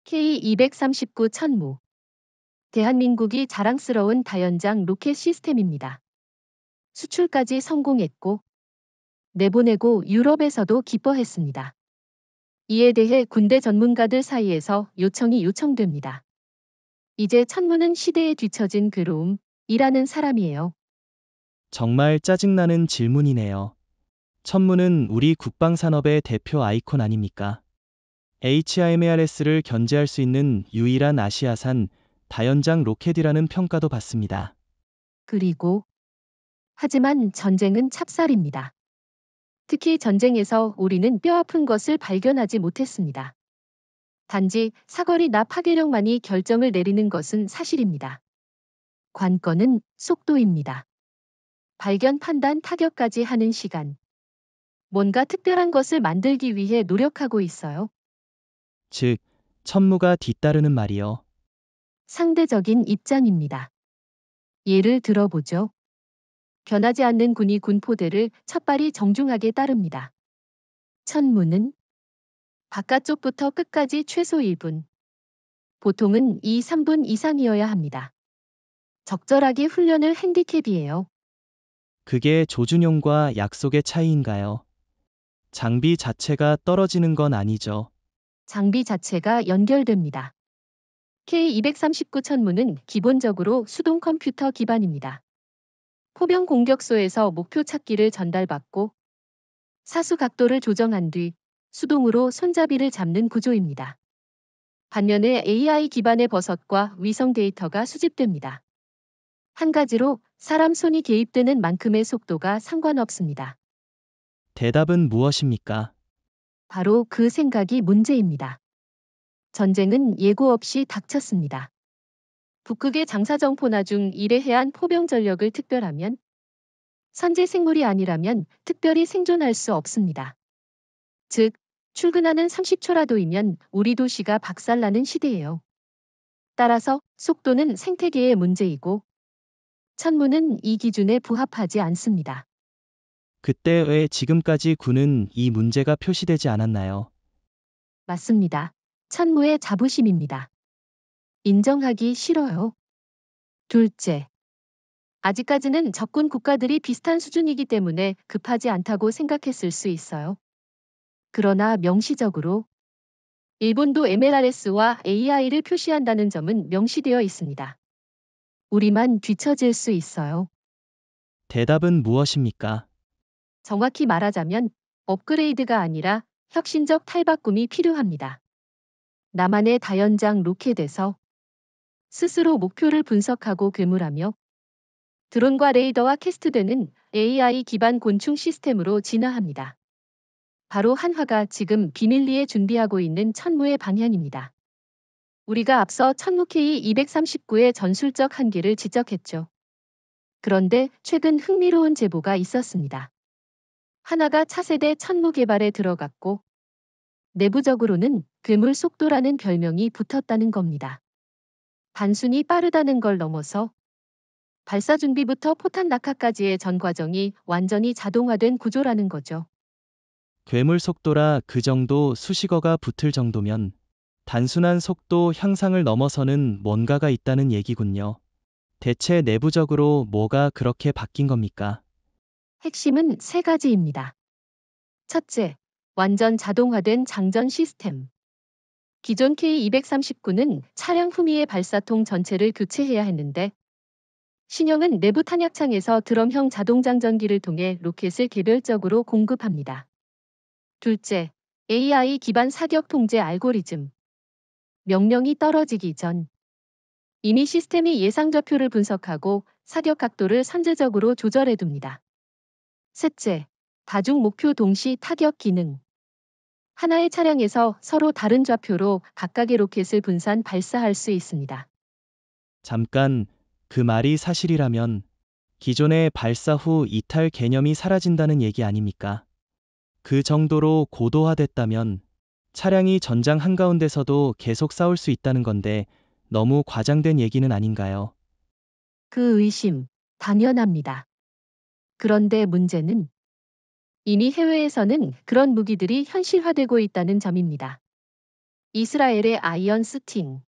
K239 천무. 대한민국이 자랑스러운 다연장 로켓 시스템입니다. 수출까지 성공했고 내보내고 유럽에서도 기뻐했습니다. 이에 대해 군대 전문가들 사이에서 요청이 요청됩니다. 이제 천무는 시대에 뒤처진 괴로움이라는 사람이에요. 정말 짜증나는 질문이네요. 천무는 우리 국방산업의 대표 아이콘 아닙니까? HIMARS를 견제할 수 있는 유일한 아시아산 다연장 로켓이라는 평가도 받습니다. 그리고 하지만 전쟁은 찹쌀입니다. 특히 전쟁에서 우리는 뼈아픈 것을 발견하지 못했습니다. 단지 사거리나 파괴력만이 결정을 내리는 것은 사실입니다. 관건은 속도입니다. 발견, 판단, 타격까지 하는 시간. 뭔가 특별한 것을 만들기 위해 노력하고 있어요. 즉, 천무가 뒤따르는 말이요. 상대적인 입장입니다. 예를 들어보죠. 변하지 않는 군이 군포대를 첫발이 정중하게 따릅니다. 천무는 바깥쪽부터 끝까지 최소 1분. 보통은 2~3분 이상이어야 합니다. 적절하게 훈련을 핸디캡이에요. 그게 조준용과 약속의 차이인가요? 장비 자체가 떨어지는 건 아니죠. 장비 자체가 연결됩니다. K239 천무는 기본적으로 수동 컴퓨터 기반입니다. 포병 공격소에서 목표 찾기를 전달받고 사수 각도를 조정한 뒤 수동으로 손잡이를 잡는 구조입니다. 반면에 AI 기반의 버섯과 위성 데이터가 수집됩니다. 한 가지로 사람 손이 개입되는 만큼의 속도가 상관없습니다. 대답은 무엇입니까? 바로 그 생각이 문제입니다. 전쟁은 예고 없이 닥쳤습니다. 북극의 장사정포나 중 일에 해안 포병 전력을 특별하면 선제 생물이 아니라면 특별히 생존할 수 없습니다. 즉, 출근하는 30초라도이면 우리 도시가 박살나는 시대예요. 따라서 속도는 생태계의 문제이고 천무는 이 기준에 부합하지 않습니다. 그때 왜 지금까지 군은 이 문제가 표시되지 않았나요? 맞습니다. 천무의 자부심입니다. 인정하기 싫어요. 둘째, 아직까지는 적군 국가들이 비슷한 수준이기 때문에 급하지 않다고 생각했을 수 있어요. 그러나 명시적으로 일본도 MLRS와 AI를 표시한다는 점은 명시되어 있습니다. 우리만 뒤처질 수 있어요. 대답은 무엇입니까? 정확히 말하자면 업그레이드가 아니라 혁신적 탈바꿈이 필요합니다. 나만의 다연장 로켓에서 스스로 목표를 분석하고 괴물하며 드론과 레이더와 캐스트되는 AI 기반 곤충 시스템으로 진화합니다. 바로 한화가 지금 비밀리에 준비하고 있는 천무의 방향입니다. 우리가 앞서 천무 K239의 전술적 한계를 지적했죠. 그런데 최근 흥미로운 제보가 있었습니다. 하나가 차세대 천무 개발에 들어갔고 내부적으로는 괴물 속도라는 별명이 붙었다는 겁니다. 단순히 빠르다는 걸 넘어서 발사 준비부터 포탄 낙하까지의 전 과정이 완전히 자동화된 구조라는 거죠. 괴물 속도라 그 정도 수식어가 붙을 정도면 단순한 속도 향상을 넘어서는 뭔가가 있다는 얘기군요. 대체 내부적으로 뭐가 그렇게 바뀐 겁니까? 핵심은 세 가지입니다. 첫째, 완전 자동화된 장전 시스템. 기존 K239는 차량 후미의 발사통 전체를 교체해야 했는데 신형은 내부 탄약창에서 드럼형 자동장전기를 통해 로켓을 개별적으로 공급합니다. 둘째, AI 기반 사격 통제 알고리즘. 명령이 떨어지기 전 이미 시스템이 예상 좌표를 분석하고 사격 각도를 선제적으로 조절해둡니다. 셋째, 다중 목표 동시 타격 기능. 하나의 차량에서 서로 다른 좌표로 각각의 로켓을 분산 발사할 수 있습니다. 잠깐, 그 말이 사실이라면 기존의 발사 후 이탈 개념이 사라진다는 얘기 아닙니까? 그 정도로 고도화됐다면 차량이 전장 한가운데서도 계속 싸울 수 있다는 건데 너무 과장된 얘기는 아닌가요? 그 의심, 당연합니다. 그런데 문제는 이미 해외에서는 그런 무기들이 현실화되고 있다는 점입니다. 이스라엘의 아이언 스팅,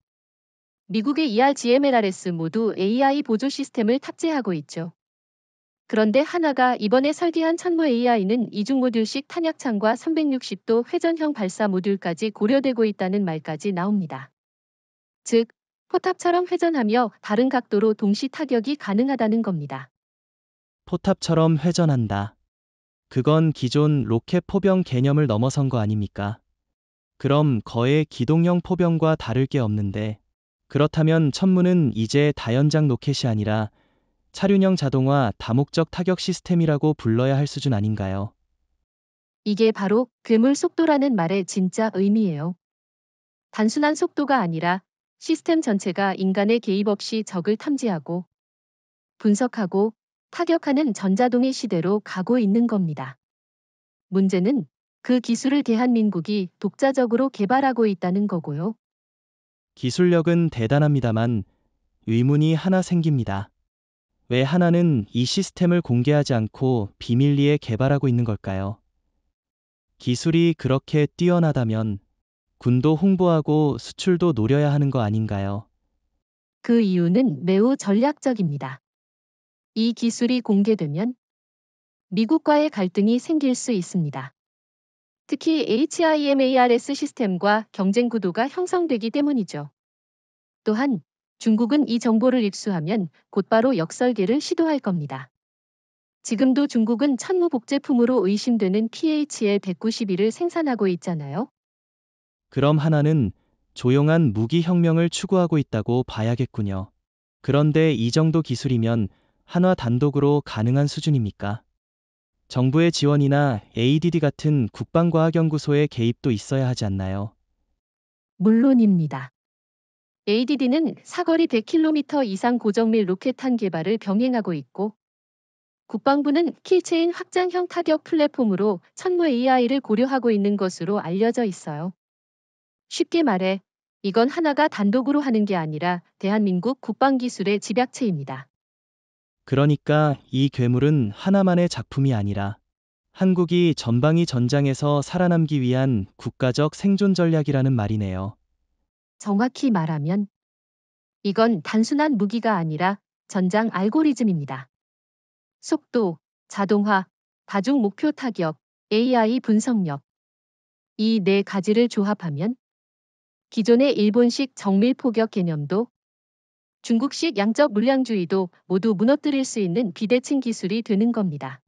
미국의 ERGMLRS 모두 AI 보조 시스템을 탑재하고 있죠. 그런데 하나가 이번에 설계한 천무 AI는 이중 모듈식 탄약창과 360도 회전형 발사 모듈까지 고려되고 있다는 말까지 나옵니다. 즉, 포탑처럼 회전하며 다른 각도로 동시 타격이 가능하다는 겁니다. 포탑처럼 회전한다. 그건 기존 로켓 포병 개념을 넘어선 거 아닙니까? 그럼 거의 기동형 포병과 다를 게 없는데, 그렇다면 천무는 이제 다연장 로켓이 아니라 차륜형 자동화 다목적 타격 시스템이라고 불러야 할 수준 아닌가요? 이게 바로 괴물 속도라는 말의 진짜 의미예요. 단순한 속도가 아니라 시스템 전체가 인간의 개입 없이 적을 탐지하고 분석하고 타격하는 전자동의 시대로 가고 있는 겁니다. 문제는 그 기술을 대한민국이 독자적으로 개발하고 있다는 거고요. 기술력은 대단합니다만 의문이 하나 생깁니다. 왜 하나는 이 시스템을 공개하지 않고 비밀리에 개발하고 있는 걸까요? 기술이 그렇게 뛰어나다면 군도 홍보하고 수출도 노려야 하는 거 아닌가요? 그 이유는 매우 전략적입니다. 이 기술이 공개되면 미국과의 갈등이 생길 수 있습니다. 특히 HIMARS 시스템과 경쟁 구도가 형성되기 때문이죠. 또한 중국은 이 정보를 입수하면 곧바로 역설계를 시도할 겁니다. 지금도 중국은 천무 복제품으로 의심되는 PHL-191을 생산하고 있잖아요. 그럼 하나는 조용한 무기혁명을 추구하고 있다고 봐야겠군요. 그런데 이 정도 기술이면 한화 단독으로 가능한 수준입니까? 정부의 지원이나 ADD 같은 국방과학연구소의 개입도 있어야 하지 않나요? 물론입니다. ADD는 사거리 100km 이상 고정밀 로켓탄 개발을 병행하고 있고, 국방부는 킬체인 확장형 타격 플랫폼으로 천무 AI를 고려하고 있는 것으로 알려져 있어요. 쉽게 말해, 이건 하나가 단독으로 하는 게 아니라 대한민국 국방기술의 집약체입니다. 그러니까 이 괴물은 하나만의 작품이 아니라 한국이 전방위 전장에서 살아남기 위한 국가적 생존 전략이라는 말이네요. 정확히 말하면 이건 단순한 무기가 아니라 전장 알고리즘입니다. 속도, 자동화, 다중 목표 타격, AI 분석력. 이 네 가지를 조합하면 기존의 일본식 정밀 포격 개념도 중국식 양적 물량주의도 모두 무너뜨릴 수 있는 비대칭 기술이 되는 겁니다.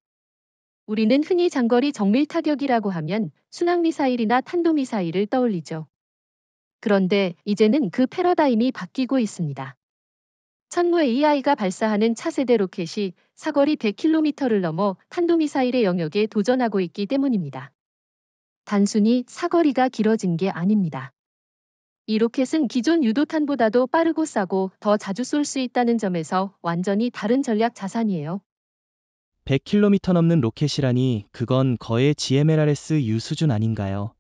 우리는 흔히 장거리 정밀 타격이라고 하면 순항미사일이나 탄도미사일을 떠올리죠. 그런데 이제는 그 패러다임이 바뀌고 있습니다. 천무 AI가 발사하는 차세대 로켓이 사거리 100km를 넘어 탄도미사일의 영역에 도전하고 있기 때문입니다. 단순히 사거리가 길어진 게 아닙니다. 이 로켓은 기존 유도탄보다도 빠르고 싸고 더 자주 쏠 수 있다는 점에서 완전히 다른 전략 자산이에요. 100km 넘는 로켓이라니 그건 거의 GMLRS-U 수준 아닌가요?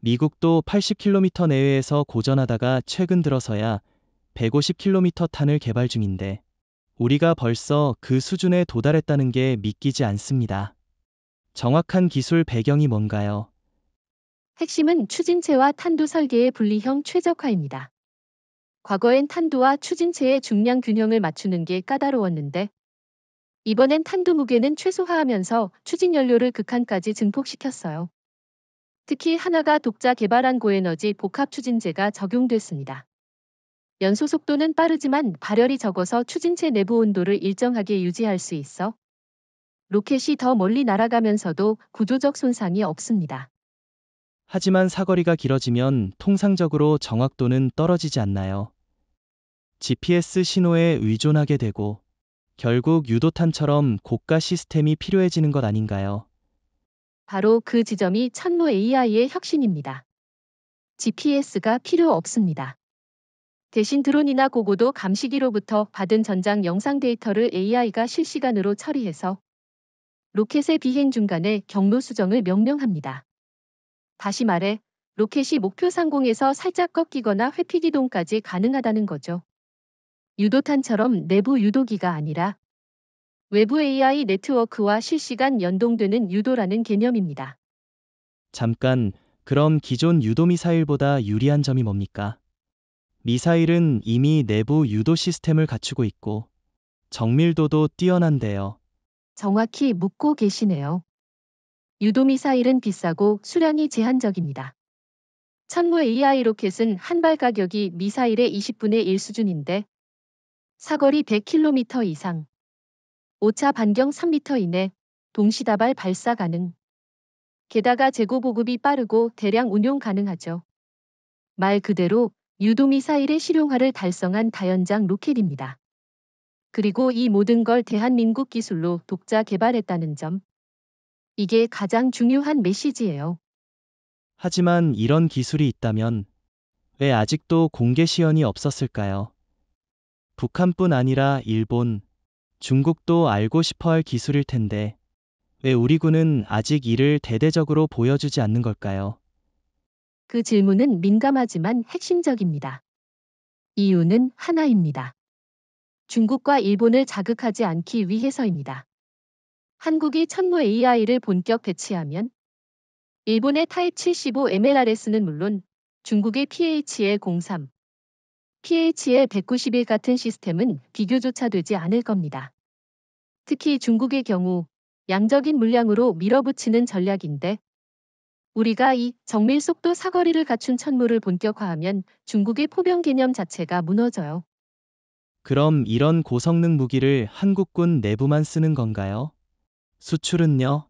미국도 80km 내외에서 고전하다가 최근 들어서야 150km 탄을 개발 중인데 우리가 벌써 그 수준에 도달했다는 게 믿기지 않습니다. 정확한 기술 배경이 뭔가요? 핵심은 추진체와 탄두 설계의 분리형 최적화입니다. 과거엔 탄두와 추진체의 중량 균형을 맞추는 게 까다로웠는데 이번엔 탄두 무게는 최소화하면서 추진 연료를 극한까지 증폭시켰어요. 특히 하나가 독자 개발한 고에너지 복합 추진제가 적용됐습니다. 연소 속도는 빠르지만 발열이 적어서 추진체 내부 온도를 일정하게 유지할 수 있어 로켓이 더 멀리 날아가면서도 구조적 손상이 없습니다. 하지만 사거리가 길어지면 통상적으로 정확도는 떨어지지 않나요? GPS 신호에 의존하게 되고 결국 유도탄처럼 고가 시스템이 필요해지는 것 아닌가요? 바로 그 지점이 천무 AI의 혁신입니다. GPS가 필요 없습니다. 대신 드론이나 고고도 감시기로부터 받은 전장 영상 데이터를 AI가 실시간으로 처리해서 로켓의 비행 중간에 경로 수정을 명령합니다. 다시 말해, 로켓이 목표 상공에서 살짝 꺾이거나 회피 기동까지 가능하다는 거죠. 유도탄처럼 내부 유도기가 아니라 외부 AI 네트워크와 실시간 연동되는 유도라는 개념입니다. 잠깐, 그럼 기존 유도미사일보다 유리한 점이 뭡니까? 미사일은 이미 내부 유도 시스템을 갖추고 있고 정밀도도 뛰어난데요. 정확히 묻고 계시네요. 유도미사일은 비싸고 수량이 제한적입니다. 천무 AI 로켓은 한 발 가격이 미사일의 20분의 1 수준인데 사거리 100km 이상, 오차 반경 3m 이내, 동시다발 발사 가능. 게다가 재고 보급이 빠르고 대량 운용 가능하죠. 말 그대로 유도미사일의 실용화를 달성한 다연장 로켓입니다. 그리고 이 모든 걸 대한민국 기술로 독자 개발했다는 점. 이게 가장 중요한 메시지예요. 하지만 이런 기술이 있다면 왜 아직도 공개 시연이 없었을까요? 북한뿐 아니라 일본, 중국도 알고 싶어 할 기술일 텐데 왜 우리 군은 아직 이를 대대적으로 보여주지 않는 걸까요? 그 질문은 민감하지만 핵심적입니다. 이유는 하나입니다. 중국과 일본을 자극하지 않기 위해서입니다. 한국이 천무 AI를 본격 배치하면 일본의 타입 75 MLRS는 물론 중국의 PHL-03, PHL-191 같은 시스템은 비교조차 되지 않을 겁니다. 특히 중국의 경우 양적인 물량으로 밀어붙이는 전략인데 우리가 이 정밀 속도 사거리를 갖춘 천무를 본격화하면 중국의 포병 개념 자체가 무너져요. 그럼 이런 고성능 무기를 한국군 내부만 쓰는 건가요? 수출은요?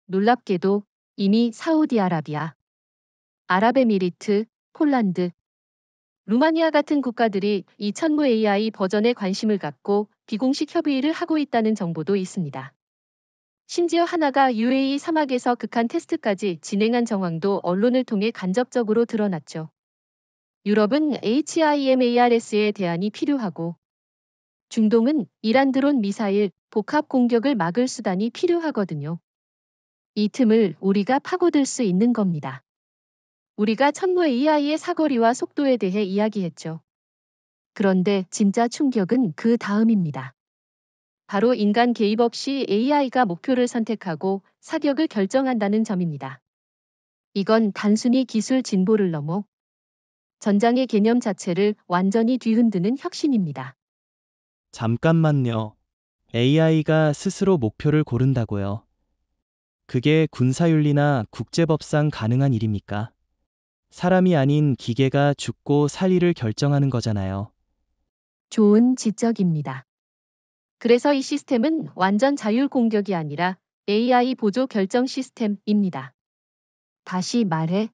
놀랍게도 이미 사우디아라비아, 아랍에미리트, 폴란드, 루마니아 같은 국가들이 이 천무 AI 버전에 관심을 갖고 비공식 협의를 하고 있다는 정보도 있습니다. 심지어 하나가 UAE 사막에서 극한 테스트까지 진행한 정황도 언론을 통해 간접적으로 드러났죠. 유럽은 HIMARS의 대안이 필요하고 중동은 이란 드론 미사일 복합 공격을 막을 수단이 필요하거든요. 이 틈을 우리가 파고들 수 있는 겁니다. 우리가 천무 AI의 사거리와 속도에 대해 이야기했죠. 그런데 진짜 충격은 그 다음입니다. 바로 인간 개입 없이 AI가 목표를 선택하고 사격을 결정한다는 점입니다. 이건 단순히 기술 진보를 넘어 전장의 개념 자체를 완전히 뒤흔드는 혁신입니다. 잠깐만요. AI가 스스로 목표를 고른다고요. 그게 군사윤리나 국제법상 가능한 일입니까? 사람이 아닌 기계가 죽고 살리를 결정하는 거잖아요. 좋은 지적입니다. 그래서 이 시스템은 완전 자율 공격이 아니라 AI 보조 결정 시스템입니다. 다시 말해,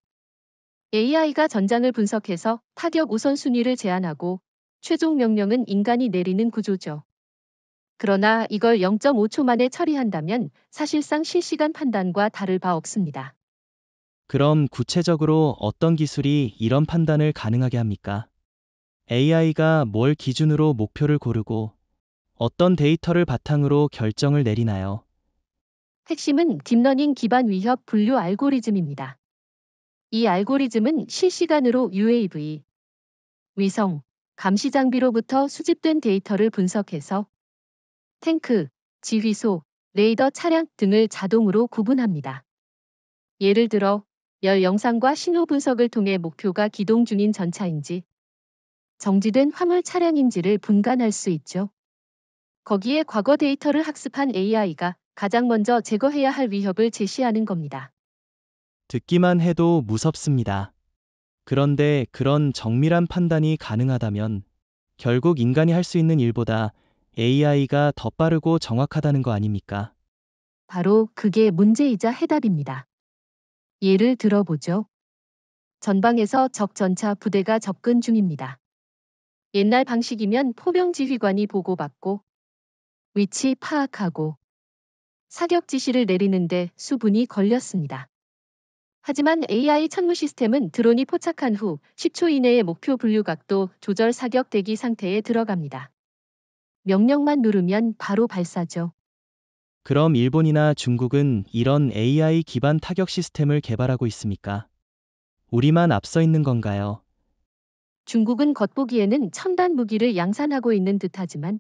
AI가 전장을 분석해서 타격 우선순위를 제안하고 최종 명령은 인간이 내리는 구조죠. 그러나 이걸 0.5초 만에 처리한다면 사실상 실시간 판단과 다를 바 없습니다. 그럼 구체적으로 어떤 기술이 이런 판단을 가능하게 합니까? AI가 뭘 기준으로 목표를 고르고 어떤 데이터를 바탕으로 결정을 내리나요? 핵심은 딥러닝 기반 위협 분류 알고리즘입니다. 이 알고리즘은 실시간으로 UAV, 위성, 감시 장비로부터 수집된 데이터를 분석해서 탱크, 지휘소, 레이더 차량 등을 자동으로 구분합니다. 예를 들어 열 영상과 신호 분석을 통해 목표가 기동 중인 전차인지 정지된 화물 차량인지를 분간할 수 있죠. 거기에 과거 데이터를 학습한 AI가 가장 먼저 제거해야 할 위협을 제시하는 겁니다. 듣기만 해도 무섭습니다. 그런데 그런 정밀한 판단이 가능하다면 결국 인간이 할 수 있는 일보다 AI가 더 빠르고 정확하다는 거 아닙니까? 바로 그게 문제이자 해답입니다. 예를 들어보죠. 전방에서 적 전차 부대가 접근 중입니다. 옛날 방식이면 포병 지휘관이 보고받고 위치 파악하고 사격 지시를 내리는데 수분이 걸렸습니다. 하지만 AI 천무 시스템은 드론이 포착한 후 10초 이내에 목표 분류 각도 조절 사격 대기 상태에 들어갑니다. 명령만 누르면 바로 발사죠. 그럼 일본이나 중국은 이런 AI 기반 타격 시스템을 개발하고 있습니까? 우리만 앞서 있는 건가요? 중국은 겉보기에는 첨단 무기를 양산하고 있는 듯하지만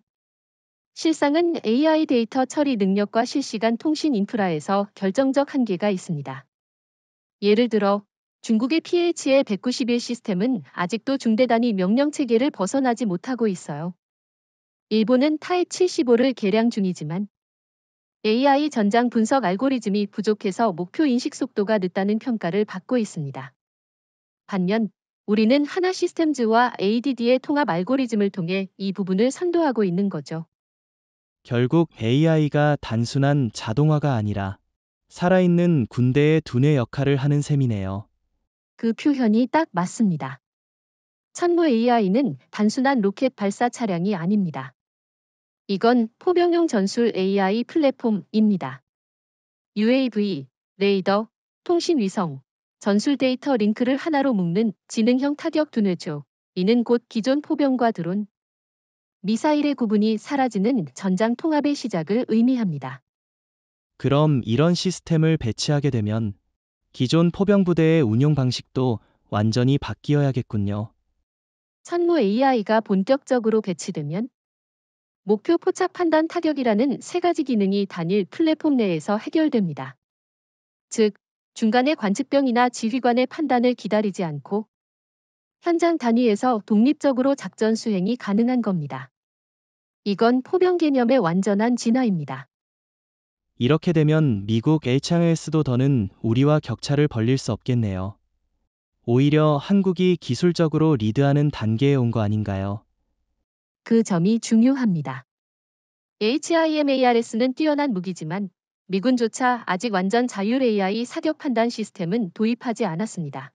실상은 AI 데이터 처리 능력과 실시간 통신 인프라에서 결정적 한계가 있습니다. 예를 들어 중국의 PH의 191 시스템은 아직도 중대단위 명령 체계를 벗어나지 못하고 있어요. 일본은 타입 75를 개량 중이지만 AI 전장 분석 알고리즘이 부족해서 목표 인식 속도가 늦다는 평가를 받고 있습니다. 반면 우리는 하나 시스템즈와 ADD의 통합 알고리즘을 통해 이 부분을 선도하고 있는 거죠. 결국 AI가 단순한 자동화가 아니라 살아있는 군대의 두뇌 역할을 하는 셈이네요. 그 표현이 딱 맞습니다. 천무 AI는 단순한 로켓 발사 차량이 아닙니다. 이건 포병용 전술 AI 플랫폼입니다. UAV, 레이더, 통신 위성, 전술 데이터 링크를 하나로 묶는 지능형 타격 두뇌죠. 이는 곧 기존 포병과 드론, 미사일의 구분이 사라지는 전장 통합의 시작을 의미합니다. 그럼 이런 시스템을 배치하게 되면 기존 포병부대의 운용 방식도 완전히 바뀌어야겠군요. 천무 AI가 본격적으로 배치되면 목표 포착 판단 타격이라는 세 가지 기능이 단일 플랫폼 내에서 해결됩니다. 즉, 중간에 관측병이나 지휘관의 판단을 기다리지 않고 현장 단위에서 독립적으로 작전 수행이 가능한 겁니다. 이건 포병 개념의 완전한 진화입니다. 이렇게 되면 미국 HIMARS도 더는 우리와 격차를 벌릴 수 없겠네요. 오히려 한국이 기술적으로 리드하는 단계에 온 거 아닌가요? 그 점이 중요합니다. HIMARS는 뛰어난 무기지만 미군조차 아직 완전 자율 AI 사격 판단 시스템은 도입하지 않았습니다.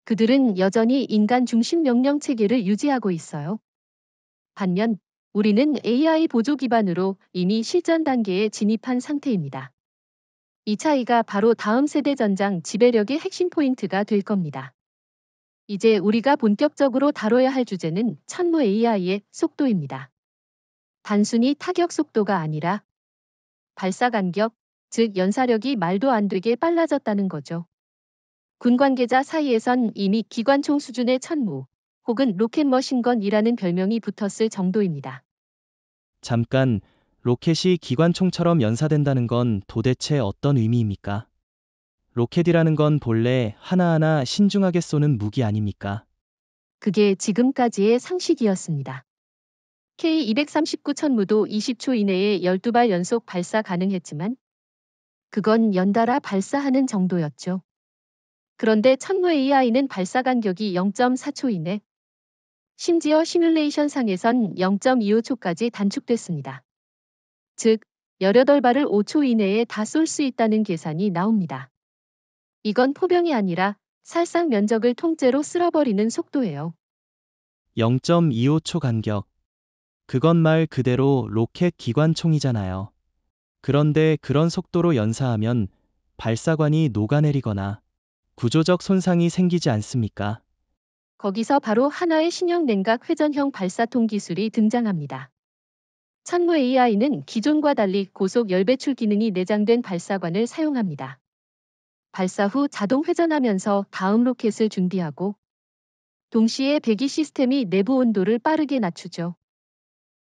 그들은 여전히 인간 중심 명령 체계를 유지하고 있어요. 반면 우리는 AI 보조 기반으로 이미 실전 단계에 진입한 상태입니다. 이 차이가 바로 다음 세대 전장 지배력의 핵심 포인트가 될 겁니다. 이제 우리가 본격적으로 다뤄야 할 주제는 천무 AI의 속도입니다. 단순히 타격 속도가 아니라 발사 간격, 즉 연사력이 말도 안 되게 빨라졌다는 거죠. 군 관계자 사이에선 이미 기관총 수준의 천무 혹은 로켓 머신건이라는 별명이 붙었을 정도입니다. 잠깐, 로켓이 기관총처럼 연사된다는 건 도대체 어떤 의미입니까? 로켓이라는 건 본래 하나하나 신중하게 쏘는 무기 아닙니까? 그게 지금까지의 상식이었습니다. K239 천무도 20초 이내에 12발 연속 발사 가능했지만 그건 연달아 발사하는 정도였죠. 그런데 천무 AI는 발사 간격이 0.4초 이내, 심지어 시뮬레이션상에선 0.25초까지 단축됐습니다. 즉, 18발을 5초 이내에 다 쏠 수 있다는 계산이 나옵니다. 이건 포병이 아니라 살상 면적을 통째로 쓸어버리는 속도예요. 0.25초 간격. 그건 말 그대로 로켓 기관총이잖아요. 그런데 그런 속도로 연사하면 발사관이 녹아내리거나 구조적 손상이 생기지 않습니까? 거기서 바로 하나의 신형 냉각 회전형 발사통 기술이 등장합니다. 천무 AI는 기존과 달리 고속 열배출 기능이 내장된 발사관을 사용합니다. 발사 후 자동 회전하면서 다음 로켓을 준비하고 동시에 배기 시스템이 내부 온도를 빠르게 낮추죠.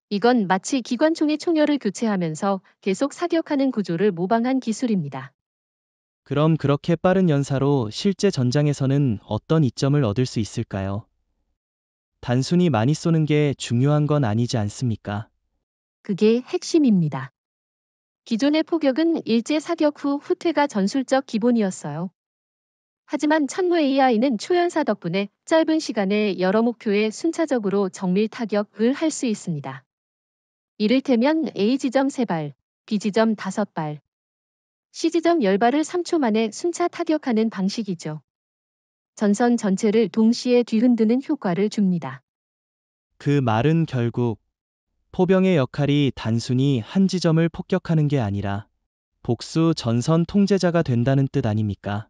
이건 마치 기관총의 총열을 교체하면서 계속 사격하는 구조를 모방한 기술입니다. 그럼 그렇게 빠른 연사로 실제 전장에서는 어떤 이점을 얻을 수 있을까요? 단순히 많이 쏘는 게 중요한 건 아니지 않습니까? 그게 핵심입니다. 기존의 포격은 일제 사격 후 후퇴가 전술적 기본이었어요. 하지만 천무 AI는 초연사 덕분에 짧은 시간에 여러 목표에 순차적으로 정밀 타격을 할 수 있습니다. 이를테면 A 지점 3발, B 지점 5발, C 지점 10발을 3초 만에 순차 타격하는 방식이죠. 전선 전체를 동시에 뒤흔드는 효과를 줍니다. 그 말은 결국 포병의 역할이 단순히 한 지점을 폭격하는 게 아니라 복수 전선 통제자가 된다는 뜻 아닙니까?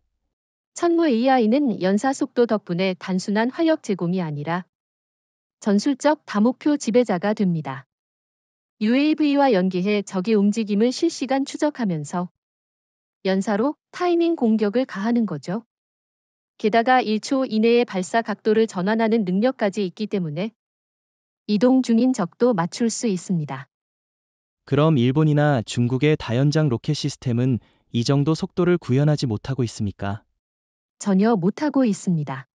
천무 AI는 연사 속도 덕분에 단순한 화력 제공이 아니라 전술적 다목표 지배자가 됩니다. UAV와 연계해 적의 움직임을 실시간 추적하면서 연사로 타이밍 공격을 가하는 거죠. 게다가 1초 이내에 발사 각도를 전환하는 능력까지 있기 때문에 이동 중인 적도 맞출 수 있습니다. 그럼 일본이나 중국의 다연장 로켓 시스템은 이 정도 속도를 구현하지 못하고 있습니까? 전혀 못하고 있습니다.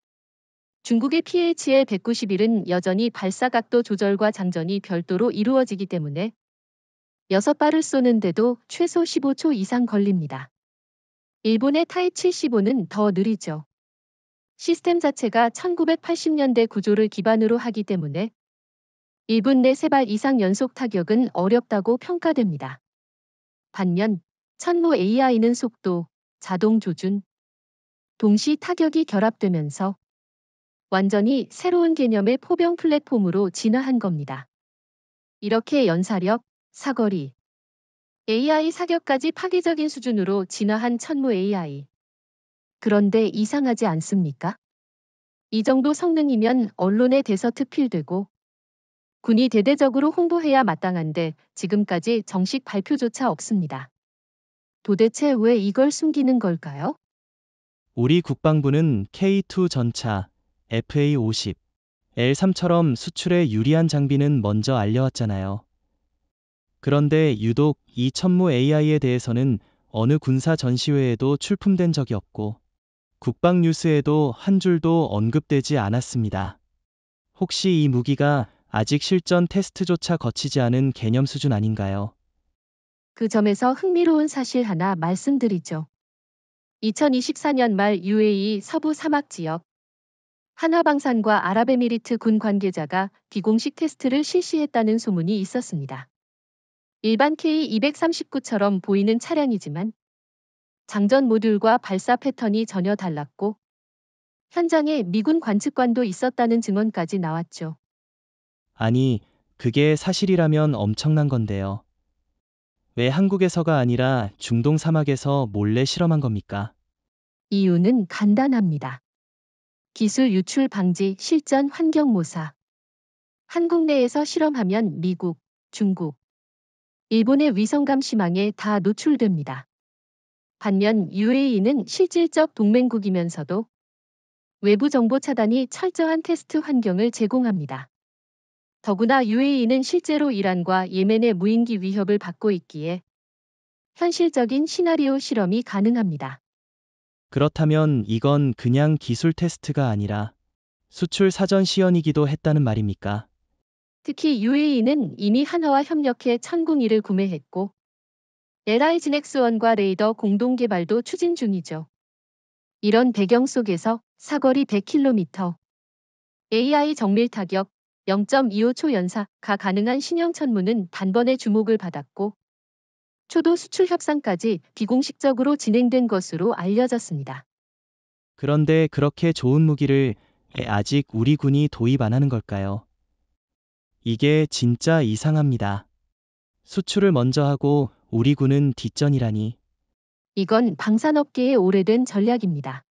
중국의 PHL 191은 여전히 발사 각도 조절과 장전이 별도로 이루어지기 때문에 6발을 쏘는데도 최소 15초 이상 걸립니다. 일본의 타이 75는 더 느리죠. 시스템 자체가 1980년대 구조를 기반으로 하기 때문에 1분 내 3발 이상 연속 타격은 어렵다고 평가됩니다. 반면 천무 AI는 속도, 자동 조준, 동시 타격이 결합되면서 완전히 새로운 개념의 포병 플랫폼으로 진화한 겁니다. 이렇게 연사력, 사거리, AI 사격까지 파괴적인 수준으로 진화한 천무 AI. 그런데 이상하지 않습니까? 이 정도 성능이면 언론에 대서특필되고 군이 대대적으로 홍보해야 마땅한데 지금까지 정식 발표조차 없습니다. 도대체 왜 이걸 숨기는 걸까요? 우리 국방부는 K2 전차, FA-50, L3처럼 수출에 유리한 장비는 먼저 알려왔잖아요. 그런데 유독 이 천무 AI에 대해서는 어느 군사 전시회에도 출품된 적이 없고 국방 뉴스에도 한 줄도 언급되지 않았습니다. 혹시 이 무기가 아직 실전 테스트조차 거치지 않은 개념 수준 아닌가요? 그 점에서 흥미로운 사실 하나 말씀드리죠. 2024년 말 UAE 서부 사막 지역 한화방산과 아랍에미리트 군 관계자가 비공식 테스트를 실시했다는 소문이 있었습니다. 일반 K239처럼 보이는 차량이지만 장전 모듈과 발사 패턴이 전혀 달랐고 현장에 미군 관측관도 있었다는 증언까지 나왔죠. 아니, 그게 사실이라면 엄청난 건데요. 왜 한국에서가 아니라 중동 사막에서 몰래 실험한 겁니까? 이유는 간단합니다. 기술 유출 방지 실전 환경 모사. 한국 내에서 실험하면 미국, 중국, 일본의 위성감 시망에 다 노출됩니다. 반면 UAE는 실질적 동맹국이면서도 외부 정보 차단이 철저한 테스트 환경을 제공합니다. 더구나 UAE는 실제로 이란과 예멘의 무인기 위협을 받고 있기에 현실적인 시나리오 실험이 가능합니다. 그렇다면 이건 그냥 기술 테스트가 아니라 수출 사전 시연이기도 했다는 말입니까? 특히 UAE는 이미 한화와 협력해 천궁2를 구매했고 LI 진엑스원과 레이더 공동 개발도 추진 중이죠. 이런 배경 속에서 사거리 100km, AI 정밀 타격 0.25초 연사가 가능한 신형 천무는 단번에 주목을 받았고 초도 수출 협상까지 비공식적으로 진행된 것으로 알려졌습니다. 그런데 그렇게 좋은 무기를 왜 아직 우리 군이 도입 안 하는 걸까요? 이게 진짜 이상합니다. 수출을 먼저 하고 우리 군은 뒷전이라니. 이건 방산업계의 오래된 전략입니다.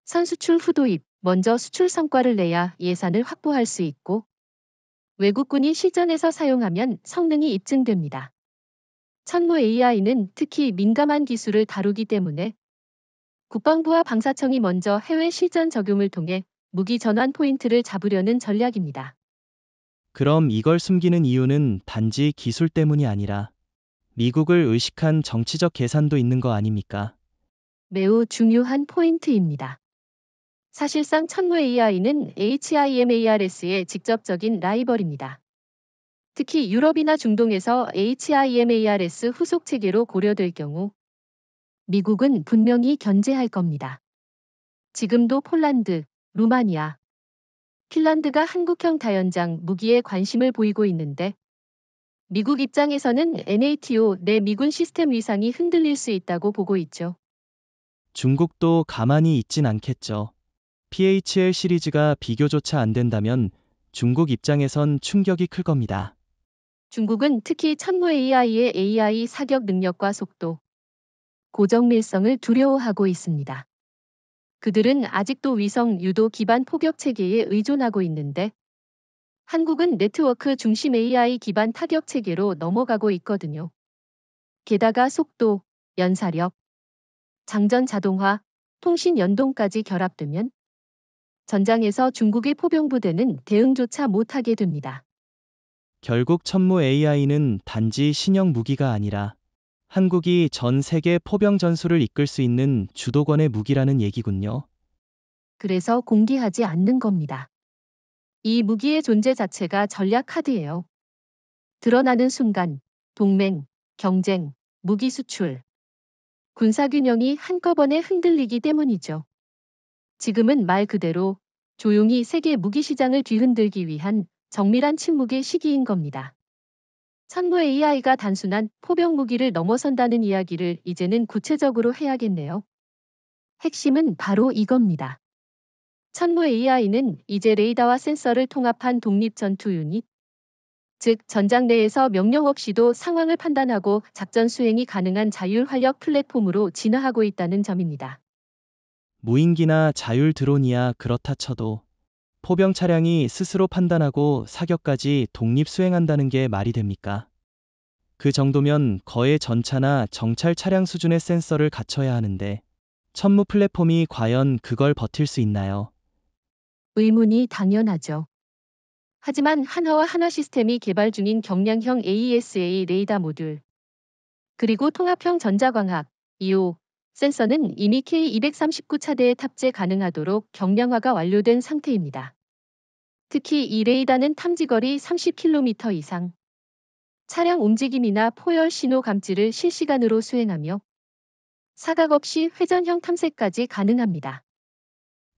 선수출 후도입, 먼저 수출 성과를 내야 예산을 확보할 수 있고 외국군이 실전에서 사용하면 성능이 입증됩니다. 천무 AI는 특히 민감한 기술을 다루기 때문에 국방부와 방사청이 먼저 해외 실전 적용을 통해 무기 전환 포인트를 잡으려는 전략입니다. 그럼 이걸 숨기는 이유는 단지 기술 때문이 아니라 미국을 의식한 정치적 계산도 있는 거 아닙니까? 매우 중요한 포인트입니다. 사실상 천무 AI는 HIMARS의 직접적인 라이벌입니다. 특히 유럽이나 중동에서 HIMARS 후속 체계로 고려될 경우 미국은 분명히 견제할 겁니다. 지금도 폴란드, 루마니아, 핀란드가 한국형 다연장 무기에 관심을 보이고 있는데 미국 입장에서는 NATO 내 미군 시스템 위상이 흔들릴 수 있다고 보고 있죠. 중국도 가만히 있진 않겠죠. PHL 시리즈가 비교조차 안 된다면 중국 입장에선 충격이 클 겁니다. 중국은 특히 천무 AI의 AI 사격 능력과 속도, 고정밀성을 두려워하고 있습니다. 그들은 아직도 위성 유도 기반 포격 체계에 의존하고 있는데 한국은 네트워크 중심 AI 기반 타격 체계로 넘어가고 있거든요. 게다가 속도, 연사력, 장전 자동화, 통신 연동까지 결합되면 전장에서 중국의 포병부대는 대응조차 못하게 됩니다. 결국 천무 AI는 단지 신형 무기가 아니라 한국이 전 세계 포병 전술을 이끌 수 있는 주도권의 무기라는 얘기군요. 그래서 공개하지 않는 겁니다. 이 무기의 존재 자체가 전략 카드예요. 드러나는 순간 동맹, 경쟁, 무기 수출, 군사균형이 한꺼번에 흔들리기 때문이죠. 지금은 말 그대로 조용히 세계 무기 시장을 뒤흔들기 위한 정밀한 침묵의 시기인 겁니다. 천무 AI가 단순한 포병 무기를 넘어선다는 이야기를 이제는 구체적으로 해야겠네요. 핵심은 바로 이겁니다. 천무 AI는 이제 레이더와 센서를 통합한 독립 전투 유닛, 즉 전장 내에서 명령 없이도 상황을 판단하고 작전 수행이 가능한 자율 활력 플랫폼으로 진화하고 있다는 점입니다. 무인기나 자율 드론이야 그렇다 쳐도 포병 차량이 스스로 판단하고 사격까지 독립 수행한다는 게 말이 됩니까? 그 정도면 거의 전차나 정찰 차량 수준의 센서를 갖춰야 하는데 천무 플랫폼이 과연 그걸 버틸 수 있나요? 의문이 당연하죠. 하지만 한화와 한화 시스템이 개발 중인 경량형 AESA 레이더 모듈, 그리고 통합형 전자광학 (EO) 센서는 이미 K239 차대에 탑재 가능하도록 경량화가 완료된 상태입니다. 특히 이 레이더는 탐지거리 30km 이상, 차량 움직임이나 포열 신호 감지를 실시간으로 수행하며 사각 없이 회전형 탐색까지 가능합니다.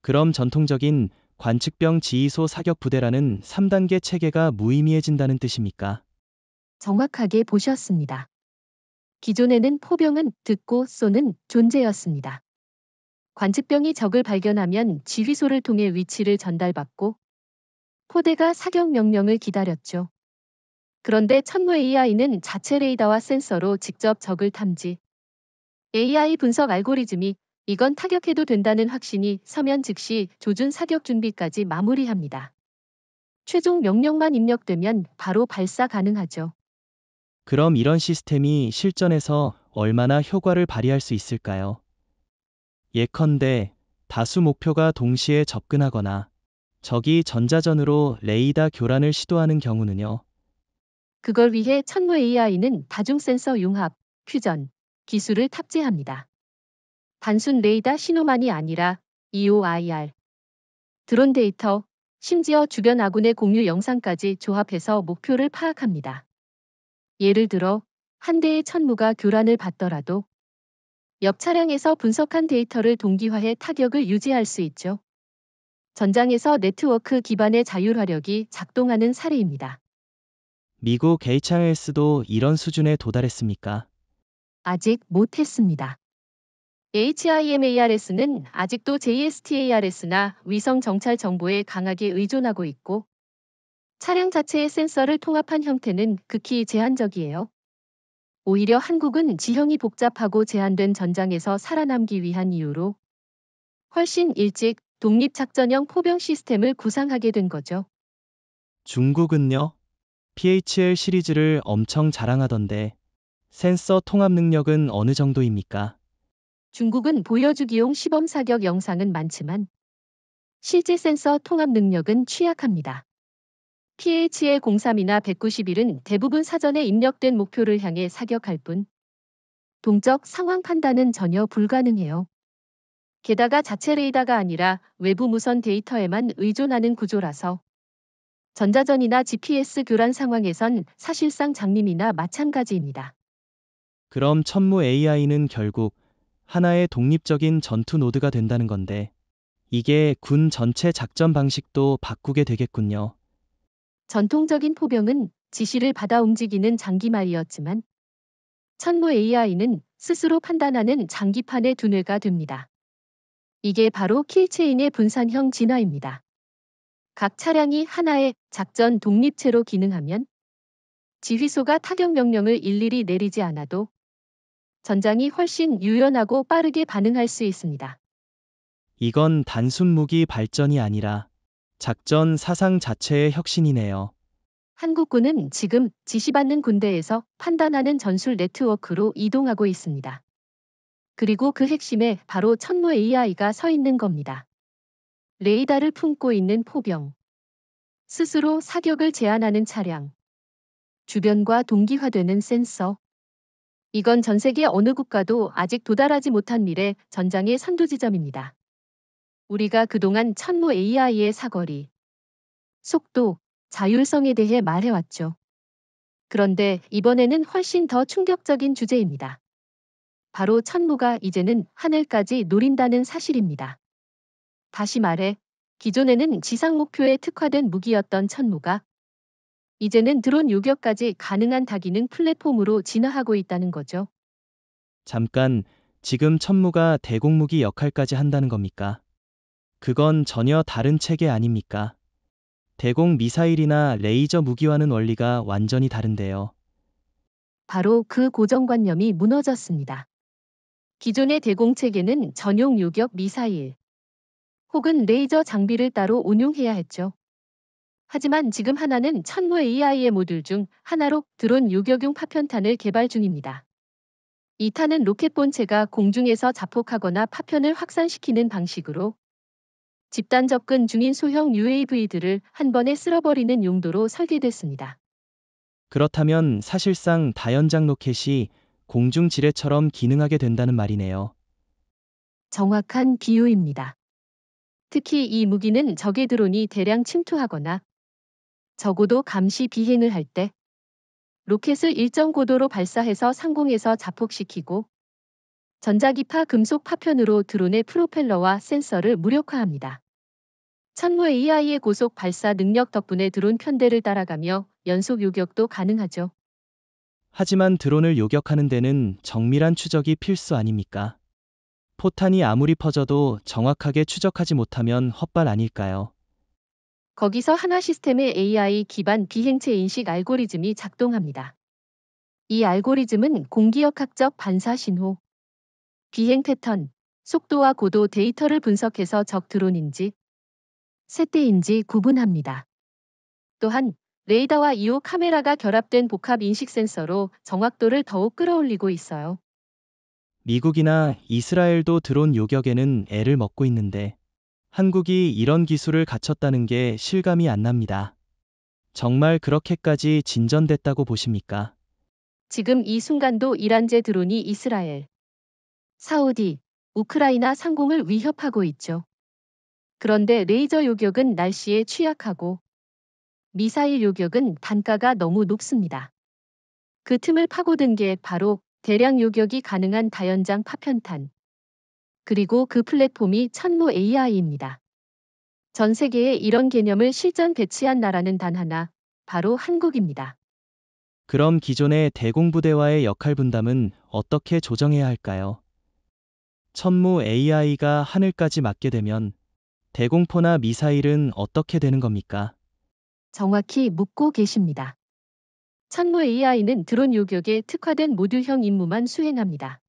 그럼 전통적인 관측병 지휘소 사격 부대라는 3단계 체계가 무의미해진다는 뜻입니까? 정확하게 보셨습니다. 기존에는 포병은 듣고 쏘는 존재였습니다. 관측병이 적을 발견하면 지휘소를 통해 위치를 전달받고 포대가 사격 명령을 기다렸죠. 그런데 천무 AI는 자체 레이더와 센서로 직접 적을 탐지. AI 분석 알고리즘이 이건 타격해도 된다는 확신이 서면 즉시 조준 사격 준비까지 마무리합니다. 최종 명령만 입력되면 바로 발사 가능하죠. 그럼 이런 시스템이 실전에서 얼마나 효과를 발휘할 수 있을까요? 예컨대 다수 목표가 동시에 접근하거나 적이 전자전으로 레이더 교란을 시도하는 경우는요. 그걸 위해 천무 AI는 다중 센서 융합, 퓨전 기술을 탑재합니다. 단순 레이더 신호만이 아니라 EOIR, 드론 데이터, 심지어 주변 아군의 공유 영상까지 조합해서 목표를 파악합니다. 예를 들어 한 대의 천무가 교란을 받더라도 옆 차량에서 분석한 데이터를 동기화해 타격을 유지할 수 있죠. 전장에서 네트워크 기반의 자율화력이 작동하는 사례입니다. 미국 HIMARS도 이런 수준에 도달했습니까? 아직 못했습니다. HIMARS는 아직도 JSTARS나 위성 정찰 정보에 강하게 의존하고 있고 차량 자체의 센서를 통합한 형태는 극히 제한적이에요. 오히려 한국은 지형이 복잡하고 제한된 전장에서 살아남기 위한 이유로 훨씬 일찍 독립작전형 포병 시스템을 구상하게 된 거죠. 중국은요? PHL 시리즈를 엄청 자랑하던데 센서 통합 능력은 어느 정도입니까? 중국은 보여주기용 시범 사격 영상은 많지만 실제 센서 통합 능력은 취약합니다. PHL-03이나 191은 대부분 사전에 입력된 목표를 향해 사격할 뿐 동적 상황 판단은 전혀 불가능해요. 게다가 자체 레이더가 아니라 외부 무선 데이터에만 의존하는 구조라서 전자전이나 GPS 교란 상황에선 사실상 장님이나 마찬가지입니다. 그럼 천무 AI는 결국 하나의 독립적인 전투 노드가 된다는 건데 이게 군 전체 작전 방식도 바꾸게 되겠군요. 전통적인 포병은 지시를 받아 움직이는 장기말이었지만 천무 AI는 스스로 판단하는 장기판의 두뇌가 됩니다. 이게 바로 킬체인의 분산형 진화입니다. 각 차량이 하나의 작전 독립체로 기능하면 지휘소가 타격 명령을 일일이 내리지 않아도 전장이 훨씬 유연하고 빠르게 반응할 수 있습니다. 이건 단순 무기 발전이 아니라 작전 사상 자체의 혁신이네요. 한국군은 지금 지시받는 군대에서 판단하는 전술 네트워크로 이동하고 있습니다. 그리고 그 핵심에 바로 천무 AI가 서 있는 겁니다. 레이더를 품고 있는 포병, 스스로 사격을 제한하는 차량, 주변과 동기화되는 센서, 이건 전 세계 어느 국가도 아직 도달하지 못한 미래 전장의 선두 지점입니다. 우리가 그동안 천무 AI의 사거리, 속도, 자율성에 대해 말해왔죠. 그런데 이번에는 훨씬 더 충격적인 주제입니다. 바로 천무가 이제는 하늘까지 노린다는 사실입니다. 다시 말해, 기존에는 지상 목표에 특화된 무기였던 천무가 이제는 드론 요격까지 가능한 다기능 플랫폼으로 진화하고 있다는 거죠. 잠깐, 지금 천무가 대공무기 역할까지 한다는 겁니까? 그건 전혀 다른 체계 아닙니까? 대공 미사일이나 레이저 무기와는 원리가 완전히 다른데요. 바로 그 고정관념이 무너졌습니다. 기존의 대공체계는 전용 요격 미사일 혹은 레이저 장비를 따로 운용해야 했죠. 하지만 지금 하나는 천무 AI의 모듈 중 하나로 드론 요격용 파편탄을 개발 중입니다. 이 탄은 로켓 본체가 공중에서 자폭하거나 파편을 확산시키는 방식으로 집단 접근 중인 소형 UAV들을 한 번에 쓸어버리는 용도로 설계됐습니다. 그렇다면 사실상 다연장 로켓이 공중 지뢰처럼 기능하게 된다는 말이네요. 정확한 비유입니다. 특히 이 무기는 적의 드론이 대량 침투하거나 적어도 감시 비행을 할 때 로켓을 일정 고도로 발사해서 상공에서 자폭시키고 전자기파 금속 파편으로 드론의 프로펠러와 센서를 무력화합니다. 천무 AI의 고속 발사 능력 덕분에 드론 편대를 따라가며 연속 요격도 가능하죠. 하지만 드론을 요격하는 데는 정밀한 추적이 필수 아닙니까? 포탄이 아무리 퍼져도 정확하게 추적하지 못하면 헛발 아닐까요? 거기서 한화 시스템의 AI 기반 비행체 인식 알고리즘이 작동합니다. 이 알고리즘은 공기역학적 반사 신호, 비행 패턴, 속도와 고도 데이터를 분석해서 적 드론인지 새떼인지 구분합니다. 또한 레이더와 이호 카메라가 결합된 복합 인식 센서로 정확도를 더욱 끌어올리고 있어요. 미국이나 이스라엘도 드론 요격에는 애를 먹고 있는데 한국이 이런 기술을 갖췄다는 게 실감이 안 납니다. 정말 그렇게까지 진전됐다고 보십니까? 지금 이 순간도 이란제 드론이 이스라엘, 사우디, 우크라이나 상공을 위협하고 있죠. 그런데 레이저 요격은 날씨에 취약하고 미사일 요격은 단가가 너무 높습니다. 그 틈을 파고든 게 바로 대량 요격이 가능한 다연장 파편탄, 그리고 그 플랫폼이 천무 AI입니다. 전 세계에 이런 개념을 실전 배치한 나라는 단 하나, 바로 한국입니다. 그럼 기존의 대공부대와의 역할 분담은 어떻게 조정해야 할까요? 천무 AI가 하늘까지 맞게 되면 대공포나 미사일은 어떻게 되는 겁니까? 정확히 묻고 계십니다. 천무 AI는 드론 요격에 특화된 모듈형 임무만 수행합니다.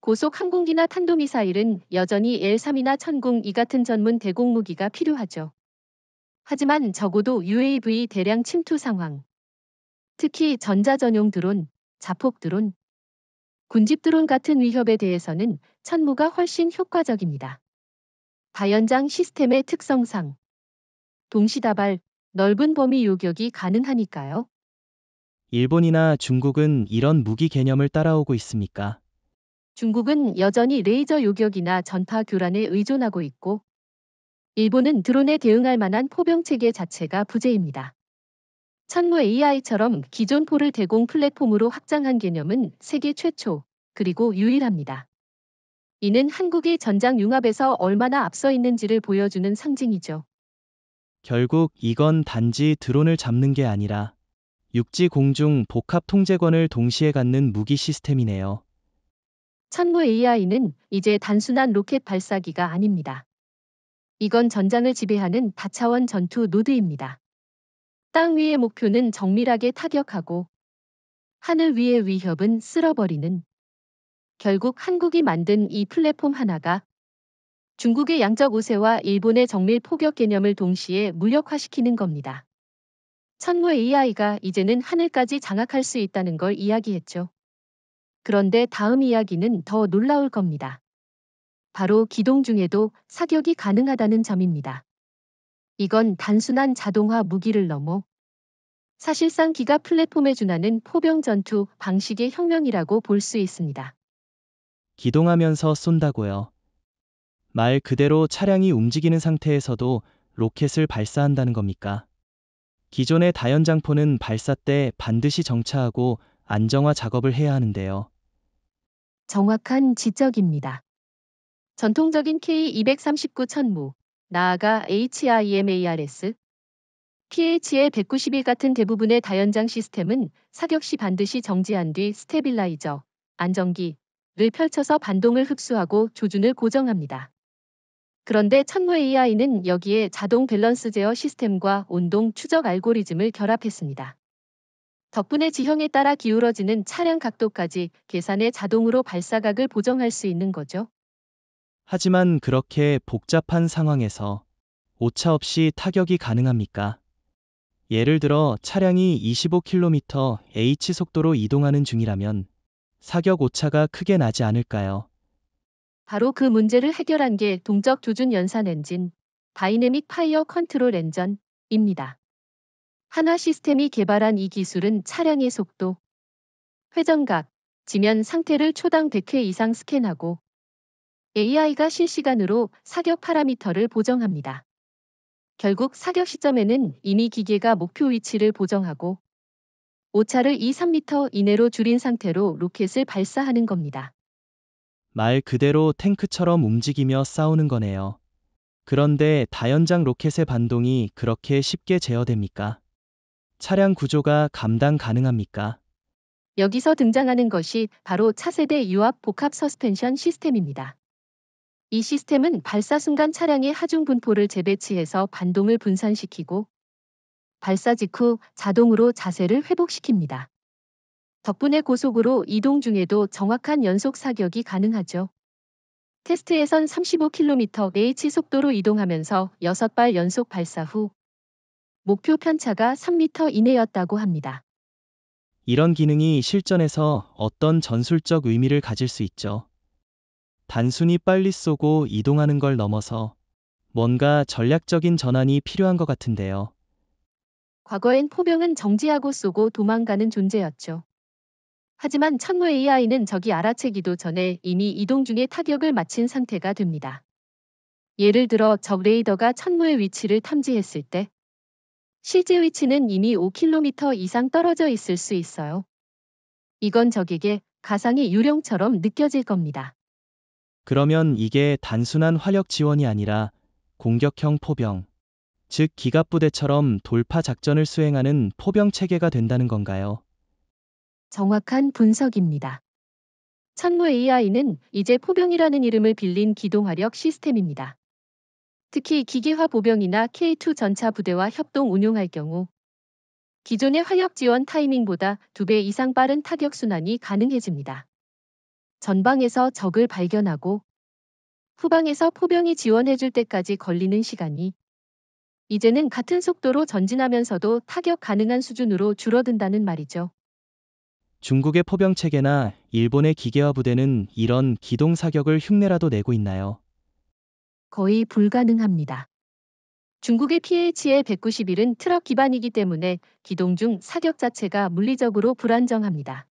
고속 항공기나 탄도미사일은 여전히 L3이나 천궁 이 같은 전문 대공무기가 필요하죠. 하지만 적어도 UAV 대량 침투 상황, 특히 전자전용 드론, 자폭 드론, 군집 드론 같은 위협에 대해서는 천무가 훨씬 효과적입니다. 다연장 시스템의 특성상 동시다발, 넓은 범위 요격이 가능하니까요. 일본이나 중국은 이런 무기 개념을 따라오고 있습니까? 중국은 여전히 레이저 요격이나 전파 교란에 의존하고 있고, 일본은 드론에 대응할 만한 포병 체계 자체가 부재입니다. 천무 AI처럼 기존 포를 대공 플랫폼으로 확장한 개념은 세계 최초, 그리고 유일합니다. 이는 한국이 전장 융합에서 얼마나 앞서 있는지를 보여주는 상징이죠. 결국 이건 단지 드론을 잡는 게 아니라 육지 공중 복합 통제권을 동시에 갖는 무기 시스템이네요. 천무 AI는 이제 단순한 로켓 발사기가 아닙니다. 이건 전장을 지배하는 다차원 전투 노드입니다. 땅 위의 목표는 정밀하게 타격하고 하늘 위의 위협은 쓸어버리는, 결국 한국이 만든 이 플랫폼 하나가 중국의 양적 우세와 일본의 정밀 포격 개념을 동시에 무력화시키는 겁니다. 천무 AI가 이제는 하늘까지 장악할 수 있다는 걸 이야기했죠. 그런데 다음 이야기는 더 놀라울 겁니다. 바로 기동 중에도 사격이 가능하다는 점입니다. 이건 단순한 자동화 무기를 넘어 사실상 기가 플랫폼에 준하는 포병 전투 방식의 혁명이라고 볼 수 있습니다. 기동하면서 쏜다고요. 말 그대로 차량이 움직이는 상태에서도 로켓을 발사한다는 겁니까? 기존의 다연장포는 발사 때 반드시 정차하고 안정화 작업을 해야 하는데요. 정확한 지적입니다. 전통적인 K239 천무, 나아가 HIMARS, PH의 191 같은 대부분의 다연장 시스템은 사격 시 반드시 정지한 뒤 스테빌라이저, 안정기를 펼쳐서 반동을 흡수하고 조준을 고정합니다. 그런데 천무 AI는 여기에 자동 밸런스 제어 시스템과 온동 추적 알고리즘을 결합했습니다. 덕분에 지형에 따라 기울어지는 차량 각도까지 계산해 자동으로 발사각을 보정할 수 있는 거죠. 하지만 그렇게 복잡한 상황에서 오차 없이 타격이 가능합니까? 예를 들어 차량이 25km h 속도로 이동하는 중이라면 사격 오차가 크게 나지 않을까요? 바로 그 문제를 해결한 게 동적 조준 연산 엔진, 다이내믹 파이어 컨트롤 엔전입니다. 한화 시스템이 개발한 이 기술은 차량의 속도, 회전각, 지면 상태를 초당 100회 이상 스캔하고 AI가 실시간으로 사격 파라미터를 보정합니다. 결국 사격 시점에는 이미 기계가 목표 위치를 보정하고 오차를 2-3m 이내로 줄인 상태로 로켓을 발사하는 겁니다. 말 그대로 탱크처럼 움직이며 싸우는 거네요. 그런데 다연장 로켓의 반동이 그렇게 쉽게 제어됩니까? 차량 구조가 감당 가능합니까? 여기서 등장하는 것이 바로 차세대 유압 복합 서스펜션 시스템입니다. 이 시스템은 발사 순간 차량의 하중 분포를 재배치해서 반동을 분산시키고 발사 직후 자동으로 자세를 회복시킵니다. 덕분에 고속으로 이동 중에도 정확한 연속 사격이 가능하죠. 테스트에선 35km/h 속도로 이동하면서 6발 연속 발사 후 목표 편차가 3m 이내였다고 합니다. 이런 기능이 실전에서 어떤 전술적 의미를 가질 수 있죠. 단순히 빨리 쏘고 이동하는 걸 넘어서 뭔가 전략적인 전환이 필요한 것 같은데요. 과거엔 포병은 정지하고 쏘고 도망가는 존재였죠. 하지만 천무 AI는 적이 알아채기도 전에 이미 이동 중에 타격을 마친 상태가 됩니다. 예를 들어 적 레이더가 천무의 위치를 탐지했을 때 실제 위치는 이미 5km 이상 떨어져 있을 수 있어요. 이건 적에게 가상의 유령처럼 느껴질 겁니다. 그러면 이게 단순한 화력 지원이 아니라 공격형 포병, 즉 기갑부대처럼 돌파 작전을 수행하는 포병 체계가 된다는 건가요? 정확한 분석입니다. 천무 AI는 이제 포병이라는 이름을 빌린 기동화력 시스템입니다. 특히 기계화 보병이나 K2 전차 부대와 협동 운용할 경우 기존의 화력 지원 타이밍보다 2배 이상 빠른 타격 순환이 가능해집니다. 전방에서 적을 발견하고 후방에서 포병이 지원해줄 때까지 걸리는 시간이 이제는 같은 속도로 전진하면서도 타격 가능한 수준으로 줄어든다는 말이죠. 중국의 포병 체계나 일본의 기계화 부대는 이런 기동 사격을 흉내라도 내고 있나요? 거의 불가능합니다. 중국의 PH의 191은 트럭 기반이기 때문에 기동 중 사격 자체가 물리적으로 불안정합니다.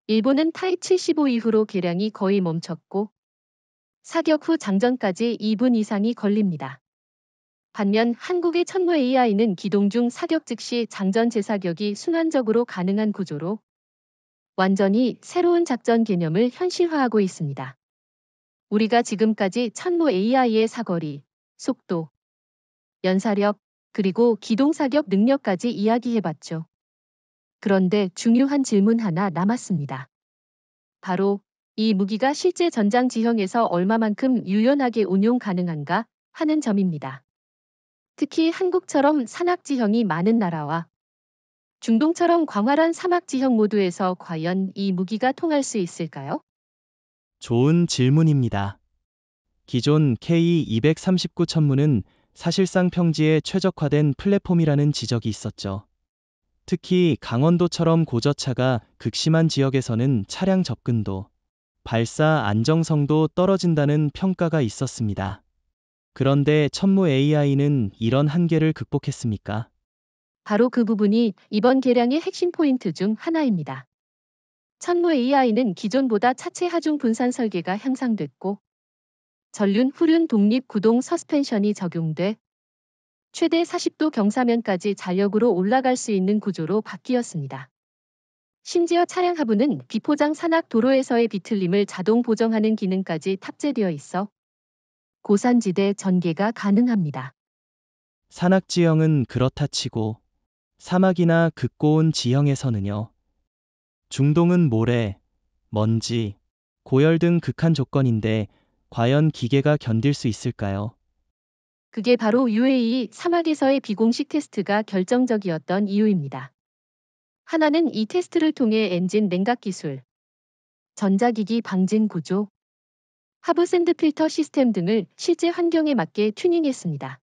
일본은 타입 75 이후로 개량이 거의 멈췄고 사격 후 장전까지 2분 이상이 걸립니다. 반면 한국의 천무 AI는 기동 중 사격 즉시 장전 재사격이 순환적으로 가능한 구조로 완전히 새로운 작전 개념을 현실화하고 있습니다. 우리가 지금까지 천무 AI의 사거리, 속도, 연사력, 그리고 기동사격 능력까지 이야기해봤죠. 그런데 중요한 질문 하나 남았습니다. 바로 이 무기가 실제 전장 지형에서 얼마만큼 유연하게 운용 가능한가 하는 점입니다. 특히 한국처럼 산악 지형이 많은 나라와 중동처럼 광활한 사막 지형 모두에서 과연 이 무기가 통할 수 있을까요? 좋은 질문입니다. 기존 K239 천무는 사실상 평지에 최적화된 플랫폼이라는 지적이 있었죠. 특히 강원도처럼 고저차가 극심한 지역에서는 차량 접근도, 발사 안정성도 떨어진다는 평가가 있었습니다. 그런데 천무 AI는 이런 한계를 극복했습니까? 바로 그 부분이 이번 개량의 핵심 포인트 중 하나입니다. 천무 AI는 기존보다 차체 하중 분산 설계가 향상됐고 전륜 후륜 독립 구동 서스펜션이 적용돼 최대 40도 경사면까지 자력으로 올라갈 수 있는 구조로 바뀌었습니다. 심지어 차량 하부는 비포장 산악 도로에서의 비틀림을 자동 보정하는 기능까지 탑재되어 있어 고산지대 전개가 가능합니다. 산악 지형은 그렇다 치고 사막이나 극고온 지형에서는요. 중동은 모래, 먼지, 고열 등 극한 조건인데 과연 기계가 견딜 수 있을까요? 그게 바로 UAE 사막에서의 비공식 테스트가 결정적이었던 이유입니다. 하나는 이 테스트를 통해 엔진 냉각 기술, 전자기기 방진 구조, 하부 샌드 필터 시스템 등을 실제 환경에 맞게 튜닝했습니다.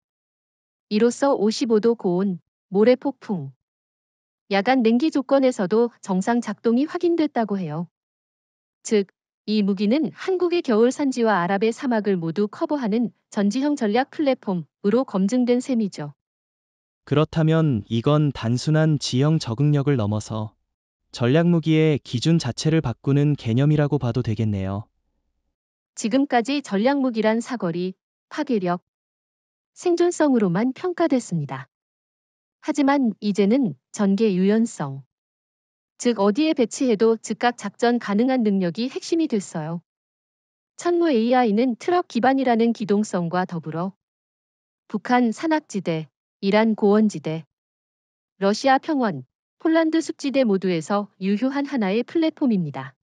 이로써 55도 고온, 모래 폭풍, 야간 냉기 조건에서도 정상 작동이 확인됐다고 해요. 즉, 이 무기는 한국의 겨울 산지와 아랍의 사막을 모두 커버하는 전지형 전략 플랫폼으로 검증된 셈이죠. 그렇다면 이건 단순한 지형 적응력을 넘어서 전략 무기의 기준 자체를 바꾸는 개념이라고 봐도 되겠네요. 지금까지 전략 무기란 사거리, 파괴력, 생존성으로만 평가됐습니다. 하지만 이제는 전개 유연성, 즉 어디에 배치해도 즉각 작전 가능한 능력이 핵심이 됐어요. 천무 AI는 트럭 기반이라는 기동성과 더불어 북한 산악지대, 이란 고원지대, 러시아 평원, 폴란드 숲지대 모두에서 유효한 하나의 플랫폼입니다.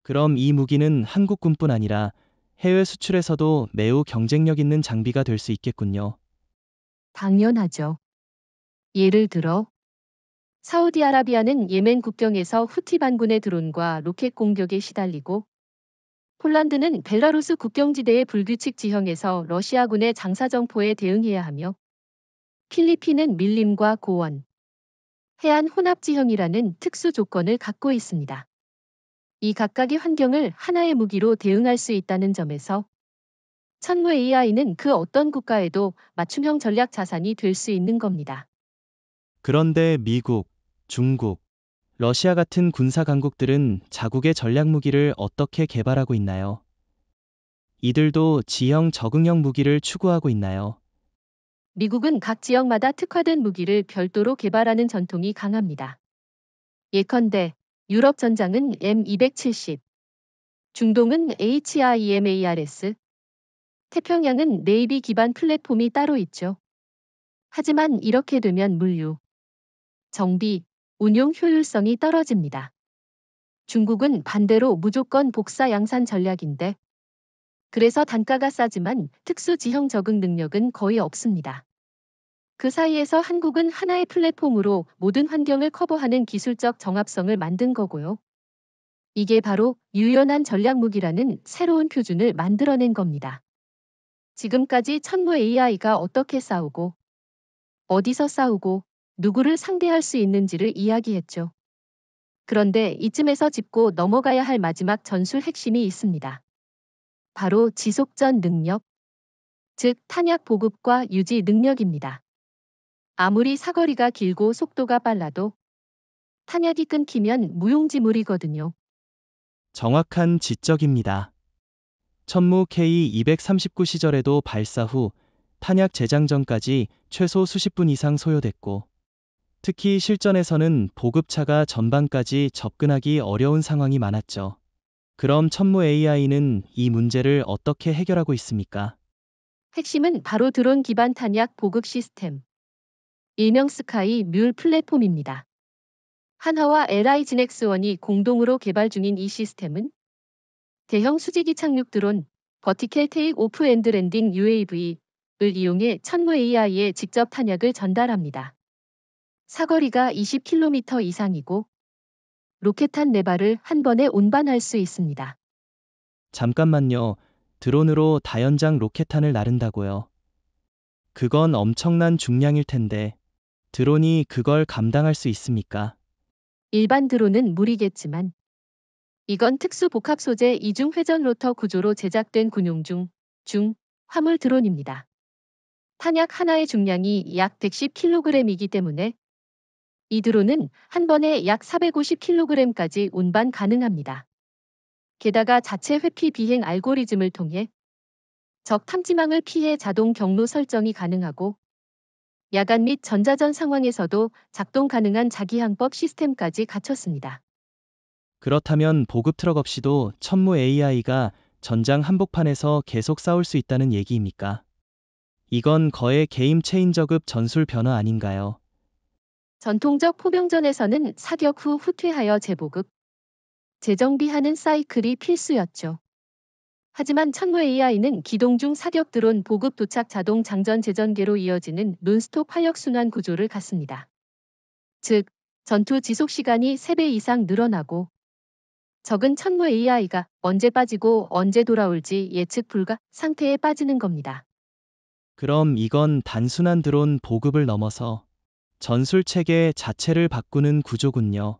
그럼 이 무기는 한국군뿐 아니라 해외 수출에서도 매우 경쟁력 있는 장비가 될 수 있겠군요. 당연하죠. 예를 들어 사우디아라비아는 예멘 국경에서 후티 반군의 드론과 로켓 공격에 시달리고 폴란드는 벨라루스 국경지대의 불규칙 지형에서 러시아군의 장사정포에 대응해야 하며 필리핀은 밀림과 고원, 해안 혼합 지형이라는 특수 조건을 갖고 있습니다. 이 각각의 환경을 하나의 무기로 대응할 수 있다는 점에서 천무 AI는 그 어떤 국가에도 맞춤형 전략 자산이 될 수 있는 겁니다. 그런데 미국, 중국, 러시아 같은 군사 강국들은 자국의 전략 무기를 어떻게 개발하고 있나요? 이들도 지형 적응형 무기를 추구하고 있나요? 미국은 각 지역마다 특화된 무기를 별도로 개발하는 전통이 강합니다. 예컨대 유럽 전장은 M270, 중동은 HIMARS, 태평양은 네이비 기반 플랫폼이 따로 있죠. 하지만 이렇게 되면 물류, 정비, 운용 효율성이 떨어집니다. 중국은 반대로 무조건 복사 양산 전략인데 그래서 단가가 싸지만 특수 지형 적응 능력은 거의 없습니다. 그 사이에서 한국은 하나의 플랫폼으로 모든 환경을 커버하는 기술적 정합성을 만든 거고요. 이게 바로 유연한 전략 무기라는 새로운 표준을 만들어낸 겁니다. 지금까지 천무 AI가 어떻게 싸우고, 어디서 싸우고, 누구를 상대할 수 있는지를 이야기했죠. 그런데 이쯤에서 짚고 넘어가야 할 마지막 전술 핵심이 있습니다. 바로 지속전 능력, 즉 탄약 보급과 유지 능력입니다. 아무리 사거리가 길고 속도가 빨라도 탄약이 끊기면 무용지물이거든요. 정확한 지적입니다. 천무 K239 시절에도 발사 후 탄약 제장 전까지 최소 수십 분 이상 소요됐고, 특히 실전에서는 보급차가 전방까지 접근하기 어려운 상황이 많았죠. 그럼 천무 AI는 이 문제를 어떻게 해결하고 있습니까? 핵심은 바로 드론 기반 탄약 보급 시스템, 일명 스카이 뮬 플랫폼입니다. 한화와 LI진엑스원이 공동으로 개발 중인 이 시스템은 대형 수직이 착륙 드론, 버티컬 테이크 오프 앤드 랜딩 UAV를 이용해 천무 AI에 직접 탄약을 전달합니다. 사거리가 20km 이상이고 로켓탄 4발을 한 번에 운반할 수 있습니다. 잠깐만요. 드론으로 다연장 로켓탄을 나른다고요. 그건 엄청난 중량일 텐데, 드론이 그걸 감당할 수 있습니까? 일반 드론은 무리겠지만 이건 특수 복합 소재 이중 회전 로터 구조로 제작된 군용 중 화물 드론입니다. 탄약 하나의 중량이 약 110kg이기 때문에 이 드론은 한 번에 약 450kg까지 운반 가능합니다. 게다가 자체 회피 비행 알고리즘을 통해 적 탐지망을 피해 자동 경로 설정이 가능하고 야간 및 전자전 상황에서도 작동 가능한 자기항법 시스템까지 갖췄습니다. 그렇다면 보급 트럭 없이도 천무 AI가 전장 한복판에서 계속 싸울 수 있다는 얘기입니까? 이건 거의 게임 체인저급 전술 변화 아닌가요? 전통적 포병전에서는 사격 후 후퇴하여 재보급, 재정비하는 사이클이 필수였죠. 하지만 천무 AI는 기동 중 사격 드론 보급 도착 자동 장전 재전개로 이어지는 논스톱 활력순환 구조를 갖습니다. 즉, 전투 지속 시간이 3배 이상 늘어나고 적은 천무 AI가 언제 빠지고 언제 돌아올지 예측 불가 상태에 빠지는 겁니다. 그럼 이건 단순한 드론 보급을 넘어서 전술 체계 자체를 바꾸는 구조군요.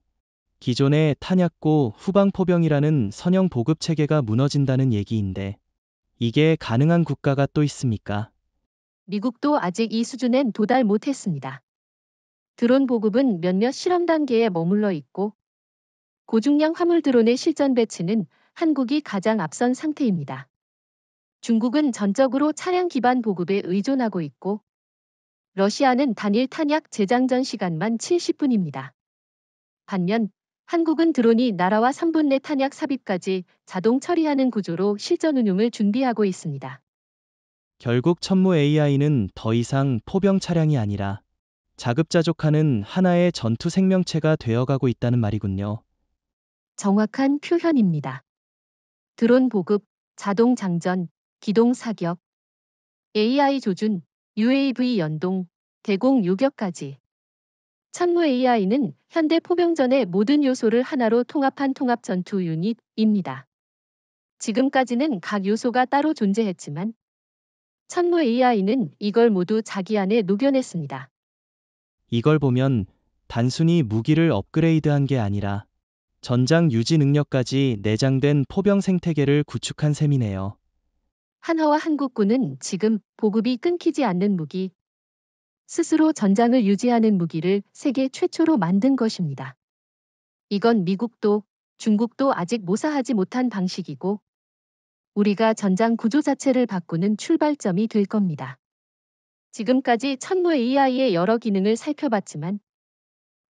기존의 탄약고 후방 포병이라는 선형 보급 체계가 무너진다는 얘기인데 이게 가능한 국가가 또 있습니까? 미국도 아직 이 수준엔 도달 못했습니다. 드론 보급은 몇몇 실험 단계에 머물러 있고 고중량 화물 드론의 실전 배치는 한국이 가장 앞선 상태입니다. 중국은 전적으로 차량 기반 보급에 의존하고 있고 러시아는 단일 탄약 재장전 시간만 70분입니다. 반면 한국은 드론이 날아와 3분 내 탄약 삽입까지 자동 처리하는 구조로 실전 운용을 준비하고 있습니다. 결국 천무 AI는 더 이상 포병 차량이 아니라 자급자족하는 하나의 전투 생명체가 되어가고 있다는 말이군요. 정확한 표현입니다. 드론 보급, 자동 장전, 기동 사격, AI 조준, UAV 연동, 대공 요격까지. 천무 AI는 현대 포병전의 모든 요소를 하나로 통합한 통합 전투 유닛입니다. 지금까지는 각 요소가 따로 존재했지만 천무 AI는 이걸 모두 자기 안에 녹여냈습니다. 이걸 보면 단순히 무기를 업그레이드한 게 아니라 전장 유지 능력까지 내장된 포병 생태계를 구축한 셈이네요. 한화와 한국군은 지금 보급이 끊기지 않는 무기, 스스로 전장을 유지하는 무기를 세계 최초로 만든 것입니다. 이건 미국도 중국도 아직 모사하지 못한 방식이고 우리가 전장 구조 자체를 바꾸는 출발점이 될 겁니다. 지금까지 천무 AI의 여러 기능을 살펴봤지만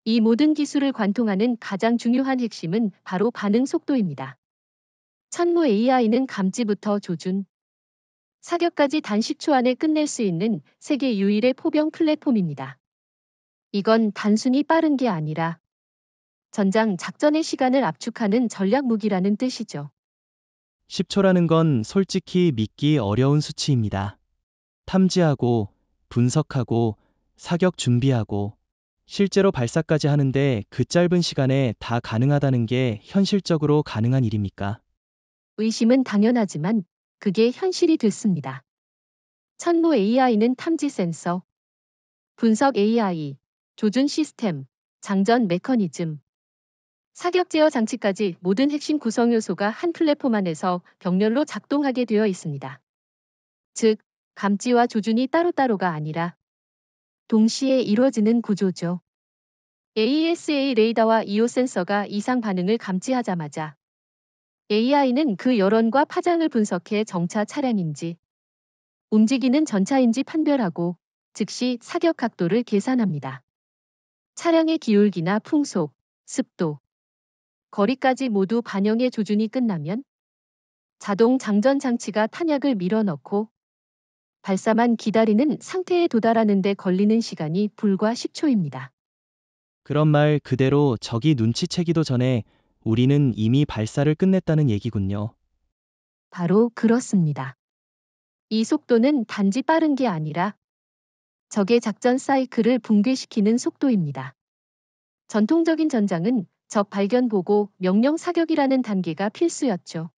이 모든 기술을 관통하는 가장 중요한 핵심은 바로 반응 속도입니다. 천무 AI는 감지부터 조준, 사격까지 단 10초 안에 끝낼 수 있는 세계 유일의 포병 플랫폼입니다. 이건 단순히 빠른 게 아니라 전장 작전의 시간을 압축하는 전략 무기라는 뜻이죠. 10초라는 건 솔직히 믿기 어려운 수치입니다. 탐지하고, 분석하고, 사격 준비하고, 실제로 발사까지 하는데 그 짧은 시간에 다 가능하다는 게 현실적으로 가능한 일입니까? 의심은 당연하지만 그게 현실이 됐습니다. 천무 AI는 탐지 센서, 분석 AI, 조준 시스템, 장전 메커니즘, 사격 제어 장치까지 모든 핵심 구성 요소가 한 플랫폼 안에서 병렬로 작동하게 되어 있습니다. 즉, 감지와 조준이 따로따로가 아니라 동시에 이루어지는 구조죠. AESA 레이더와 EO 센서가 이상 반응을 감지하자마자 AI는 그 여론과 파장을 분석해 정차 차량인지 움직이는 전차인지 판별하고 즉시 사격 각도를 계산합니다. 차량의 기울기나 풍속, 습도, 거리까지 모두 반영해 조준이 끝나면 자동 장전 장치가 탄약을 밀어넣고 발사만 기다리는 상태에 도달하는 데 걸리는 시간이 불과 10초입니다. 그런 말 그대로 적이 눈치채기도 전에 우리는 이미 발사를 끝냈다는 얘기군요. 바로 그렇습니다. 이 속도는 단지 빠른 게 아니라 적의 작전 사이클을 붕괴시키는 속도입니다. 전통적인 전장은 적 발견 보고 명령 사격이라는 단계가 필수였죠.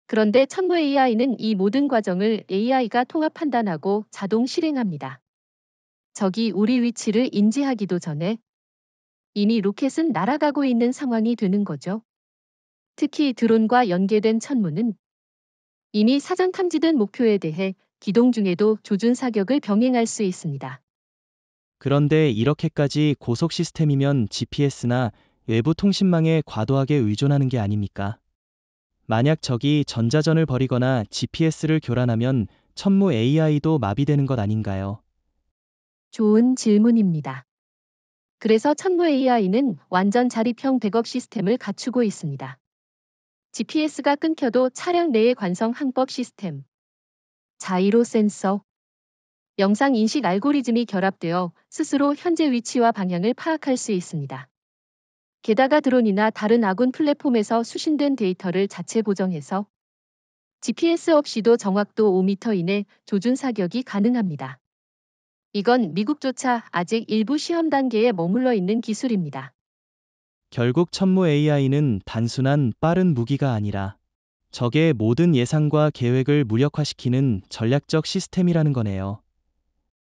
그런데 천무 AI는 이 모든 과정을 AI가 통합 판단하고 자동 실행합니다. 적이 우리 위치를 인지하기도 전에 이미 로켓은 날아가고 있는 상황이 되는 거죠. 특히 드론과 연계된 천무는 이미 사전 탐지된 목표에 대해 기동 중에도 조준 사격을 병행할 수 있습니다. 그런데 이렇게까지 고속 시스템이면 GPS나 외부 통신망에 과도하게 의존하는 게 아닙니까? 만약 적이 전자전을 벌이거나 GPS를 교란하면 천무 AI도 마비되는 것 아닌가요? 좋은 질문입니다. 그래서 천무 AI는 완전 자립형 백업 시스템을 갖추고 있습니다. GPS가 끊겨도 차량 내의 관성 항법 시스템, 자이로 센서, 영상 인식 알고리즘이 결합되어 스스로 현재 위치와 방향을 파악할 수 있습니다. 게다가 드론이나 다른 아군 플랫폼에서 수신된 데이터를 자체 보정해서 GPS 없이도 정확도 5m 이내 조준 사격이 가능합니다. 이건 미국조차 아직 일부 시험 단계에 머물러 있는 기술입니다. 결국 천무 AI는 단순한 빠른 무기가 아니라 적의 모든 예상과 계획을 무력화시키는 전략적 시스템이라는 거네요.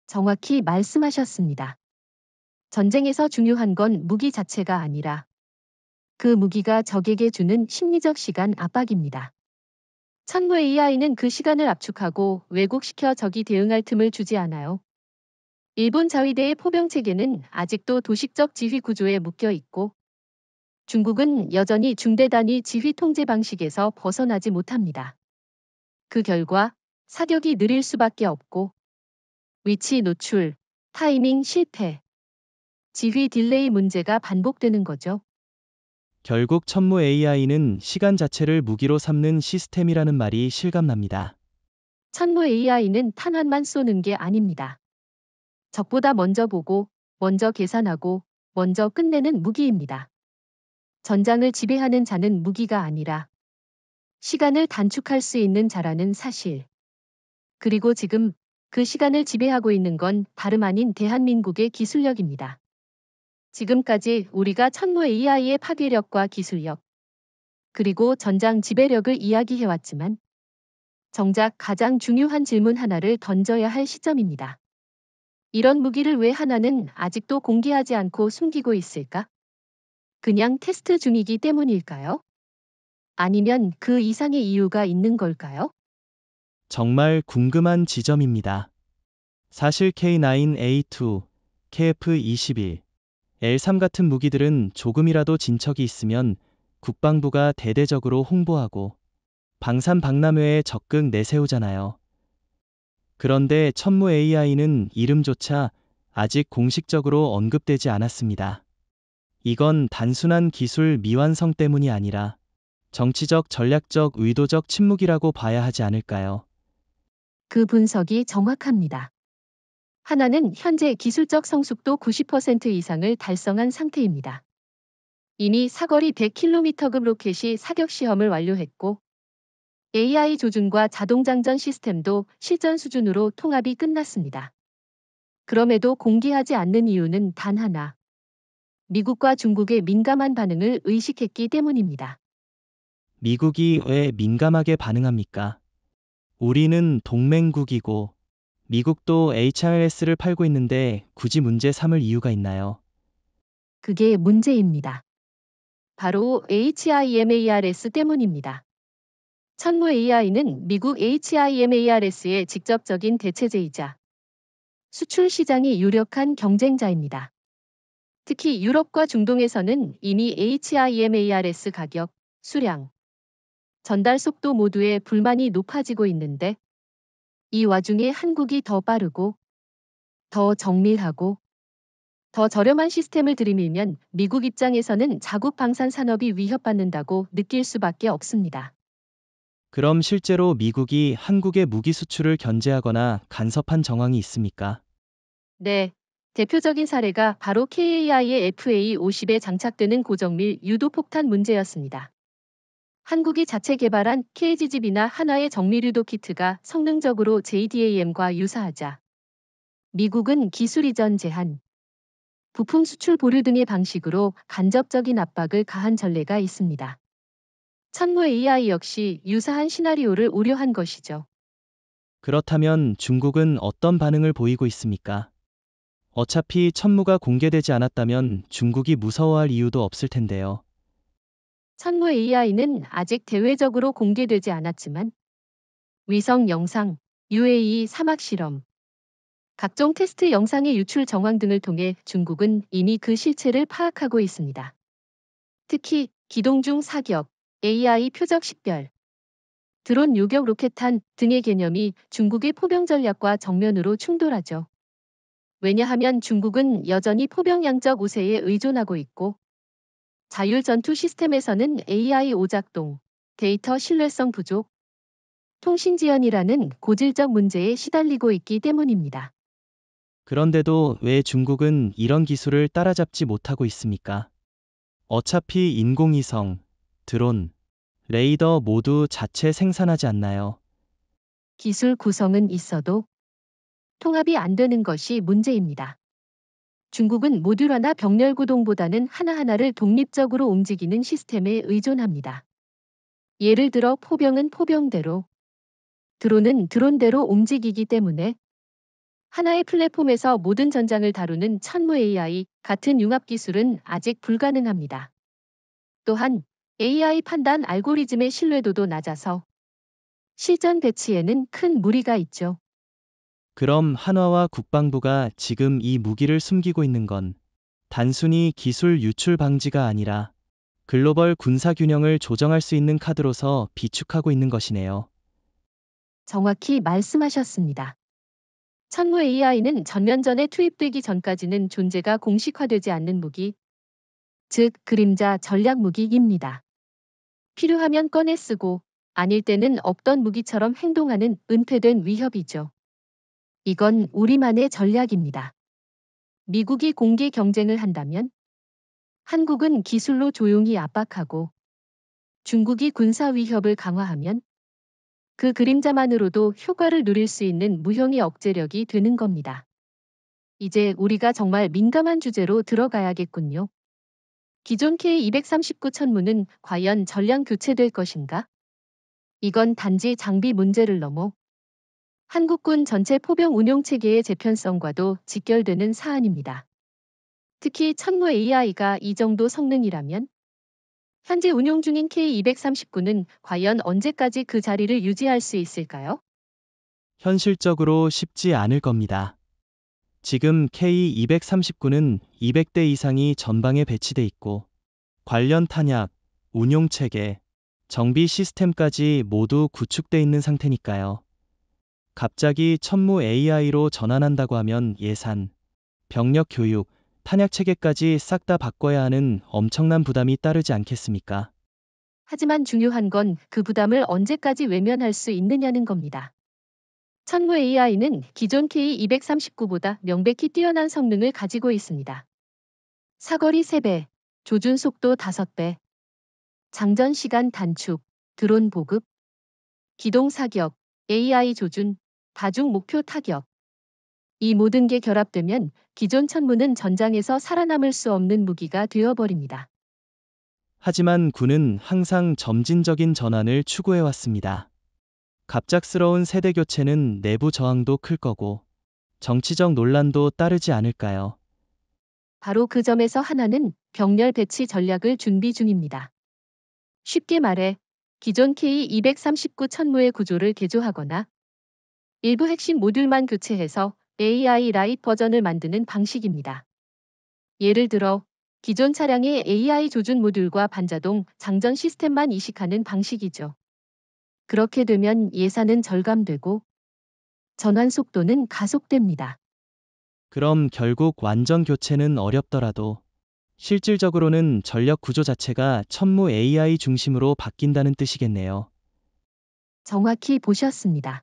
정확히 말씀하셨습니다. 전쟁에서 중요한 건 무기 자체가 아니라 그 무기가 적에게 주는 심리적 시간 압박입니다. 천무 AI는 그 시간을 압축하고 왜곡시켜 적이 대응할 틈을 주지 않아요. 일본 자위대의 포병 체계는 아직도 도식적 지휘 구조에 묶여 있고 중국은 여전히 중대 단위 지휘 통제 방식에서 벗어나지 못합니다. 그 결과 사격이 느릴 수밖에 없고 위치 노출, 타이밍 실패, 지휘 딜레이 문제가 반복되는 거죠. 결국 천무 AI는 시간 자체를 무기로 삼는 시스템이라는 말이 실감납니다. 천무 AI는 탄환만 쏘는 게 아닙니다. 적보다 먼저 보고, 먼저 계산하고, 먼저 끝내는 무기입니다. 전장을 지배하는 자는 무기가 아니라 시간을 단축할 수 있는 자라는 사실. 그리고 지금 그 시간을 지배하고 있는 건 다름 아닌 대한민국의 기술력입니다. 지금까지 우리가 천무 AI의 파괴력과 기술력, 그리고 전장 지배력을 이야기해왔지만 정작 가장 중요한 질문 하나를 던져야 할 시점입니다. 이런 무기를 왜 하나는 아직도 공개하지 않고 숨기고 있을까? 그냥 테스트 중이기 때문일까요? 아니면 그 이상의 이유가 있는 걸까요? 정말 궁금한 지점입니다. 사실 K9A2, KF-21, L3 같은 무기들은 조금이라도 진척이 있으면 국방부가 대대적으로 홍보하고 방산박람회에 적극 내세우잖아요. 그런데 천무 AI는 이름조차 아직 공식적으로 언급되지 않았습니다. 이건 단순한 기술 미완성 때문이 아니라 정치적, 전략적, 의도적 침묵이라고 봐야 하지 않을까요? 그 분석이 정확합니다. 하나는 현재 기술적 성숙도 90% 이상을 달성한 상태입니다. 이미 사거리 100km급 로켓이 사격 시험을 완료했고 AI 조준과 자동장전 시스템도 실전 수준으로 통합이 끝났습니다. 그럼에도 공개하지 않는 이유는 단 하나. 미국과 중국의 민감한 반응을 의식했기 때문입니다. 미국이 왜 민감하게 반응합니까? 우리는 동맹국이고 미국도 HRS를 팔고 있는데 굳이 문제 삼을 이유가 있나요? 그게 문제입니다. 바로 HIMARS 때문입니다. 천무 AI는 미국 HIMARS의 직접적인 대체제이자 수출 시장이 유력한 경쟁자입니다. 특히 유럽과 중동에서는 이미 HIMARS 가격, 수량, 전달 속도 모두에 불만이 높아지고 있는데 이 와중에 한국이 더 빠르고 더 정밀하고 더 저렴한 시스템을 들이밀면 미국 입장에서는 자국 방산 산업이 위협받는다고 느낄 수밖에 없습니다. 그럼 실제로 미국이 한국의 무기 수출을 견제하거나 간섭한 정황이 있습니까? 네. 대표적인 사례가 바로 KAI의 FA-50에 장착되는 고정밀 유도폭탄 문제였습니다. 한국이 자체 개발한 KGGB나 한화의 정밀유도 키트가 성능적으로 JDAM과 유사하자 미국은 기술 이전 제한, 부품 수출 보류 등의 방식으로 간접적인 압박을 가한 전례가 있습니다. 천무 AI 역시 유사한 시나리오를 우려한 것이죠. 그렇다면 중국은 어떤 반응을 보이고 있습니까? 어차피 천무가 공개되지 않았다면 중국이 무서워할 이유도 없을 텐데요. 천무 AI는 아직 대외적으로 공개되지 않았지만 위성 영상, UAE 사막 실험, 각종 테스트 영상의 유출 정황 등을 통해 중국은 이미 그 실체를 파악하고 있습니다. 특히 기동 중 사격, AI 표적 식별, 드론 요격 로켓탄 등의 개념이 중국의 포병 전략과 정면으로 충돌하죠. 왜냐하면 중국은 여전히 포병 양적 우세에 의존하고 있고 자율 전투 시스템에서는 AI 오작동, 데이터 신뢰성 부족, 통신 지연이라는 고질적 문제에 시달리고 있기 때문입니다. 그런데도 왜 중국은 이런 기술을 따라잡지 못하고 있습니까? 어차피 인공위성, 드론, 레이더 모두 자체 생산하지 않나요? 기술 구성은 있어도 통합이 안 되는 것이 문제입니다. 중국은 모듈화나 병렬 구동보다는 하나하나를 독립적으로 움직이는 시스템에 의존합니다. 예를 들어 포병은 포병대로, 드론은 드론대로 움직이기 때문에 하나의 플랫폼에서 모든 전장을 다루는 천무 AI 같은 융합 기술은 아직 불가능합니다. 또한 AI 판단 알고리즘의 신뢰도도 낮아서 실전 배치에는 큰 무리가 있죠. 그럼 한화와 국방부가 지금 이 무기를 숨기고 있는 건 단순히 기술 유출 방지가 아니라 글로벌 군사 균형을 조정할 수 있는 카드로서 비축하고 있는 것이네요. 정확히 말씀하셨습니다. 천무 AI는 전면전에 투입되기 전까지는 존재가 공식화되지 않는 무기, 즉 그림자 전략 무기입니다. 필요하면 꺼내 쓰고 아닐 때는 없던 무기처럼 행동하는 은폐된 위협이죠. 이건 우리만의 전략입니다. 미국이 공개 경쟁을 한다면 한국은 기술로 조용히 압박하고 중국이 군사 위협을 강화하면 그 그림자만으로도 효과를 누릴 수 있는 무형의 억제력이 되는 겁니다. 이제 우리가 정말 민감한 주제로 들어가야겠군요. 기존 K239 천무는 과연 전량 교체될 것인가? 이건 단지 장비 문제를 넘어 한국군 전체 포병 운용 체계의 재편성과도 직결되는 사안입니다. 특히 천무 AI가 이 정도 성능이라면 현재 운용 중인 K239는 과연 언제까지 그 자리를 유지할 수 있을까요? 현실적으로 쉽지 않을 겁니다. 지금 K239는 200대 이상이 전방에 배치돼 있고 관련 탄약, 운용 체계, 정비 시스템까지 모두 구축돼 있는 상태니까요. 갑자기 천무 AI로 전환한다고 하면 예산, 병력 교육, 탄약 체계까지 싹 다 바꿔야 하는 엄청난 부담이 따르지 않겠습니까? 하지만 중요한 건 그 부담을 언제까지 외면할 수 있느냐는 겁니다. 천무 AI는 기존 K239보다 명백히 뛰어난 성능을 가지고 있습니다. 사거리 3배, 조준 속도 5배, 장전 시간 단축, 드론 보급, 기동 사격, AI 조준, 다중 목표 타격. 이 모든 게 결합되면 기존 천무는 전장에서 살아남을 수 없는 무기가 되어버립니다. 하지만 군은 항상 점진적인 전환을 추구해왔습니다. 갑작스러운 세대 교체는 내부 저항도 클 거고 정치적 논란도 따르지 않을까요? 바로 그 점에서 하나는 병렬 배치 전략을 준비 중입니다. 쉽게 말해 기존 K239 천무의 구조를 개조하거나 일부 핵심 모듈만 교체해서 AI 라이트 버전을 만드는 방식입니다. 예를 들어 기존 차량의 AI 조준 모듈과 반자동 장전 시스템만 이식하는 방식이죠. 그렇게 되면 예산은 절감되고 전환 속도는 가속됩니다. 그럼 결국 완전 교체는 어렵더라도 실질적으로는 전력 구조 자체가 천무 AI 중심으로 바뀐다는 뜻이겠네요. 정확히 보셨습니다.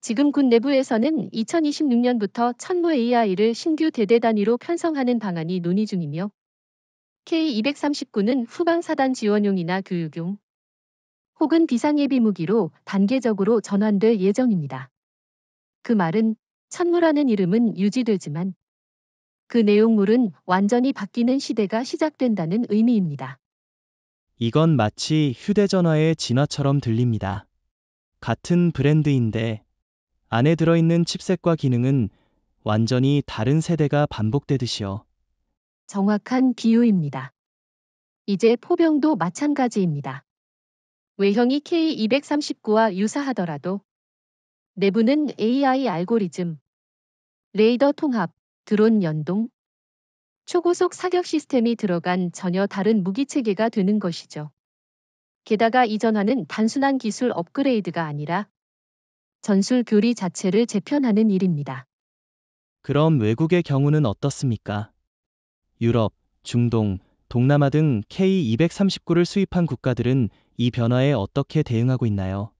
지금 군 내부에서는 2026년부터 천무 AI를 신규 대대 단위로 편성하는 방안이 논의 중이며 K239는 후방 사단 지원용이나 교육용 혹은 비상예비 무기로 단계적으로 전환될 예정입니다. 그 말은 천무라는 이름은 유지되지만 그 내용물은 완전히 바뀌는 시대가 시작된다는 의미입니다. 이건 마치 휴대전화의 진화처럼 들립니다. 같은 브랜드인데 안에 들어있는 칩셋과 기능은 완전히 다른 세대가 반복되듯이요. 정확한 비유입니다. 이제 포병도 마찬가지입니다. 외형이 K239와 유사하더라도 내부는 AI 알고리즘, 레이더 통합, 드론 연동, 초고속 사격 시스템이 들어간 전혀 다른 무기 체계가 되는 것이죠. 게다가 이 전환은 단순한 기술 업그레이드가 아니라 전술 교리 자체를 재편하는 일입니다. 그럼 외국의 경우는 어떻습니까? 유럽, 중동, 동남아 등 K239를 수입한 국가들은 이 변화에 어떻게 대응하고 있나요?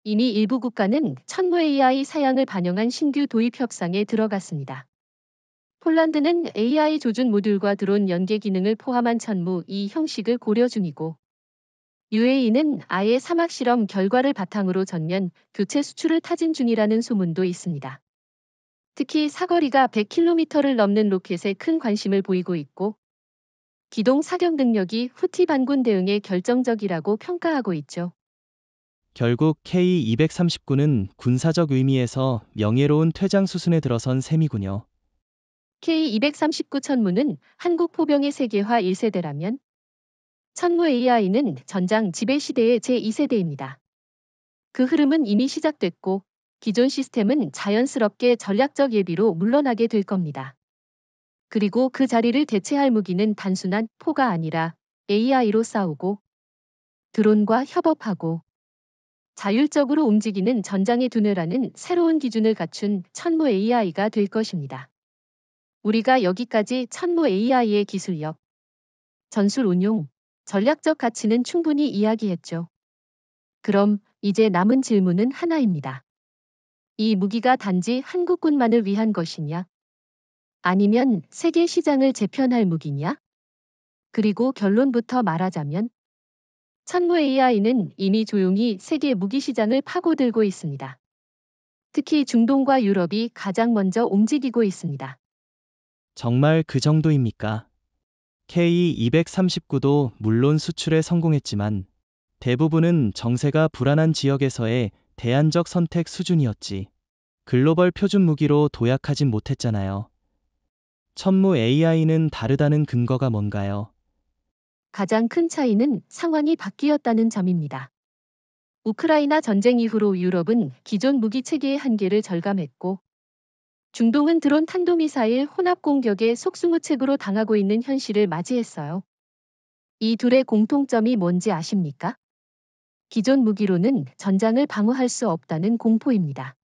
이미 일부 국가는 천무 AI 사양을 반영한 신규 도입 협상에 들어갔습니다. 폴란드는 AI 조준 모듈과 드론 연계 기능을 포함한 천무 이 형식을 고려 중이고, UAE는 아예 사막 실험 결과를 바탕으로 전면 교체 수출을 타진 중이라는 소문도 있습니다. 특히 사거리가 100km를 넘는 로켓에 큰 관심을 보이고 있고, 기동 사격 능력이 후티 반군 대응에 결정적이라고 평가하고 있죠. 결국 K239는 군사적 의미에서 명예로운 퇴장 수순에 들어선 셈이군요. K239 천무는 한국 포병의 세계화 1세대라면 천무 AI는 전장 지배 시대의 제2세대입니다. 그 흐름은 이미 시작됐고 기존 시스템은 자연스럽게 전략적 예비로 물러나게 될 겁니다. 그리고 그 자리를 대체할 무기는 단순한 포가 아니라 AI로 싸우고 드론과 협업하고 자율적으로 움직이는 전장에 두뇌라는 새로운 기준을 갖춘 천무 AI가 될 것입니다. 우리가 여기까지 천무 AI의 기술력, 전술 운용, 전략적 가치는 충분히 이야기했죠. 그럼 이제 남은 질문은 하나입니다. 이 무기가 단지 한국군만을 위한 것이냐? 아니면 세계 시장을 재편할 무기냐? 그리고 결론부터 말하자면 천무 AI는 이미 조용히 세계 무기 시장을 파고들고 있습니다. 특히 중동과 유럽이 가장 먼저 움직이고 있습니다. 정말 그 정도입니까? K239도 물론 수출에 성공했지만 대부분은 정세가 불안한 지역에서의 대안적 선택 수준이었지. 글로벌 표준 무기로 도약하진 못했잖아요. 천무 AI는 다르다는 근거가 뭔가요? 가장 큰 차이는 상황이 바뀌었다는 점입니다. 우크라이나 전쟁 이후로 유럽은 기존 무기 체계의 한계를 절감했고, 중동은 드론 탄도미사일 혼합 공격에 속수무책으로 당하고 있는 현실을 맞이했어요. 이 둘의 공통점이 뭔지 아십니까? 기존 무기로는 전장을 방어할 수 없다는 공포입니다.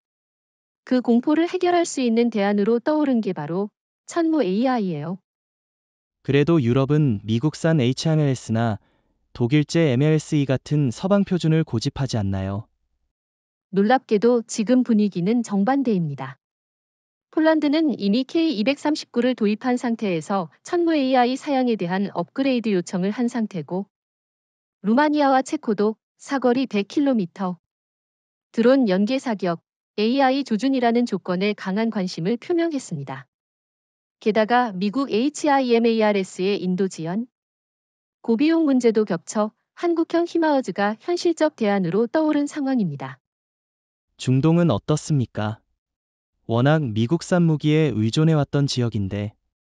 그 공포를 해결할 수 있는 대안으로 떠오른 게 바로 천무 AI예요. 그래도 유럽은 미국산 HMLS나 독일제 MLSE 같은 서방 표준을 고집하지 않나요? 놀랍게도 지금 분위기는 정반대입니다. 폴란드는 이미 K239를 도입한 상태에서 천무 AI 사양에 대한 업그레이드 요청을 한 상태고, 루마니아와 체코도 사거리 100km, 드론 연계 사격, AI 조준이라는 조건에 강한 관심을 표명했습니다. 게다가 미국 HIMARS의 인도 지연, 고비용 문제도 겹쳐 한국형 히마워즈가 현실적 대안으로 떠오른 상황입니다. 중동은 어떻습니까? 워낙 미국산 무기에 의존해왔던 지역인데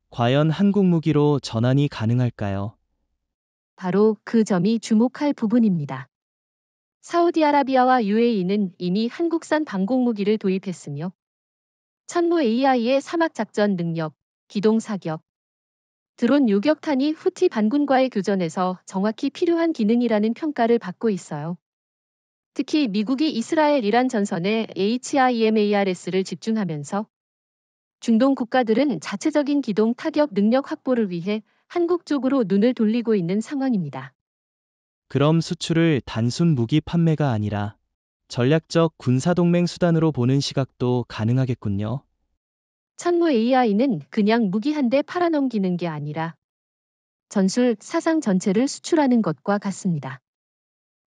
과연 한국 무기로 전환이 가능할까요? 바로 그 점이 주목할 부분입니다. 사우디아라비아와 UAE는 이미 한국산 방공무기를 도입했으며 천무 AI의 사막작전 능력, 기동사격, 드론 요격탄이 후티 반군과의 교전에서 정확히 필요한 기능이라는 평가를 받고 있어요. 특히 미국이 이스라엘 이란 전선에 HIMARS를 집중하면서 중동 국가들은 자체적인 기동 타격 능력 확보를 위해 한국 쪽으로 눈을 돌리고 있는 상황입니다. 그럼 수출을 단순 무기 판매가 아니라 전략적 군사동맹 수단으로 보는 시각도 가능하겠군요. 천무 AI는 그냥 무기 한 대 팔아넘기는 게 아니라 전술 사상 전체를 수출하는 것과 같습니다.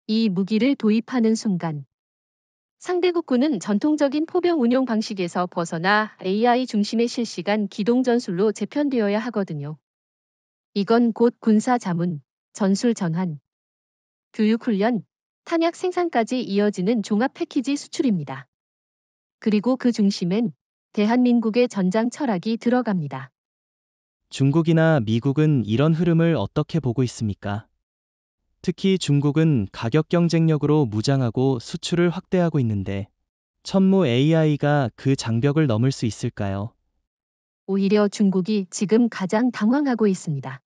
이 무기를 도입하는 순간 상대국군은 전통적인 포병 운용 방식에서 벗어나 AI 중심의 실시간 기동 전술로 재편되어야 하거든요. 이건 곧 군사 자문, 전술 전환, 교육 훈련, 탄약 생산까지 이어지는 종합 패키지 수출입니다. 그리고 그 중심엔 대한민국의 전장 철학이 들어갑니다. 중국이나 미국은 이런 흐름을 어떻게 보고 있습니까? 특히 중국은 가격 경쟁력으로 무장하고 수출을 확대하고 있는데 천무 AI가 그 장벽을 넘을 수 있을까요? 오히려 중국이 지금 가장 당황하고 있습니다.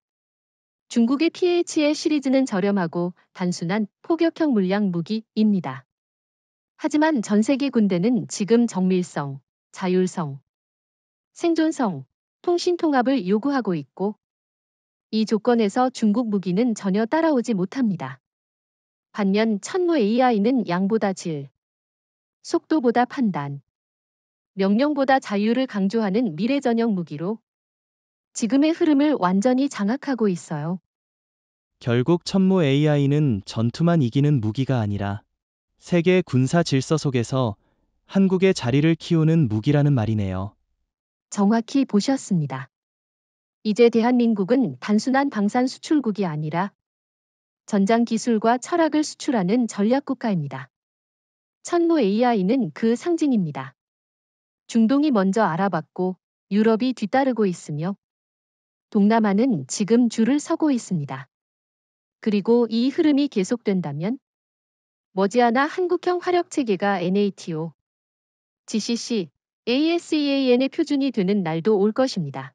중국의 PH의 시리즈는 저렴하고 단순한 포격형 물량 무기입니다. 하지만 전 세계 군대는 지금 정밀성, 자율성, 생존성, 통신 통합을 요구하고 있고 이 조건에서 중국 무기는 전혀 따라오지 못합니다. 반면 천무 AI는 양보다 질, 속도보다 판단, 명령보다 자유를 강조하는 미래 전형 무기로 지금의 흐름을 완전히 장악하고 있어요. 결국 천무 AI는 전투만 이기는 무기가 아니라 세계 군사 질서 속에서 한국의 자리를 키우는 무기라는 말이네요. 정확히 보셨습니다. 이제 대한민국은 단순한 방산 수출국이 아니라 전장 기술과 철학을 수출하는 전략 국가입니다. 천무 AI는 그 상징입니다. 중동이 먼저 알아봤고 유럽이 뒤따르고 있으며 동남아는 지금 줄을 서고 있습니다. 그리고 이 흐름이 계속된다면 머지않아 한국형 화력 체계가 NATO, GCC, ASEAN의 표준이 되는 날도 올 것입니다.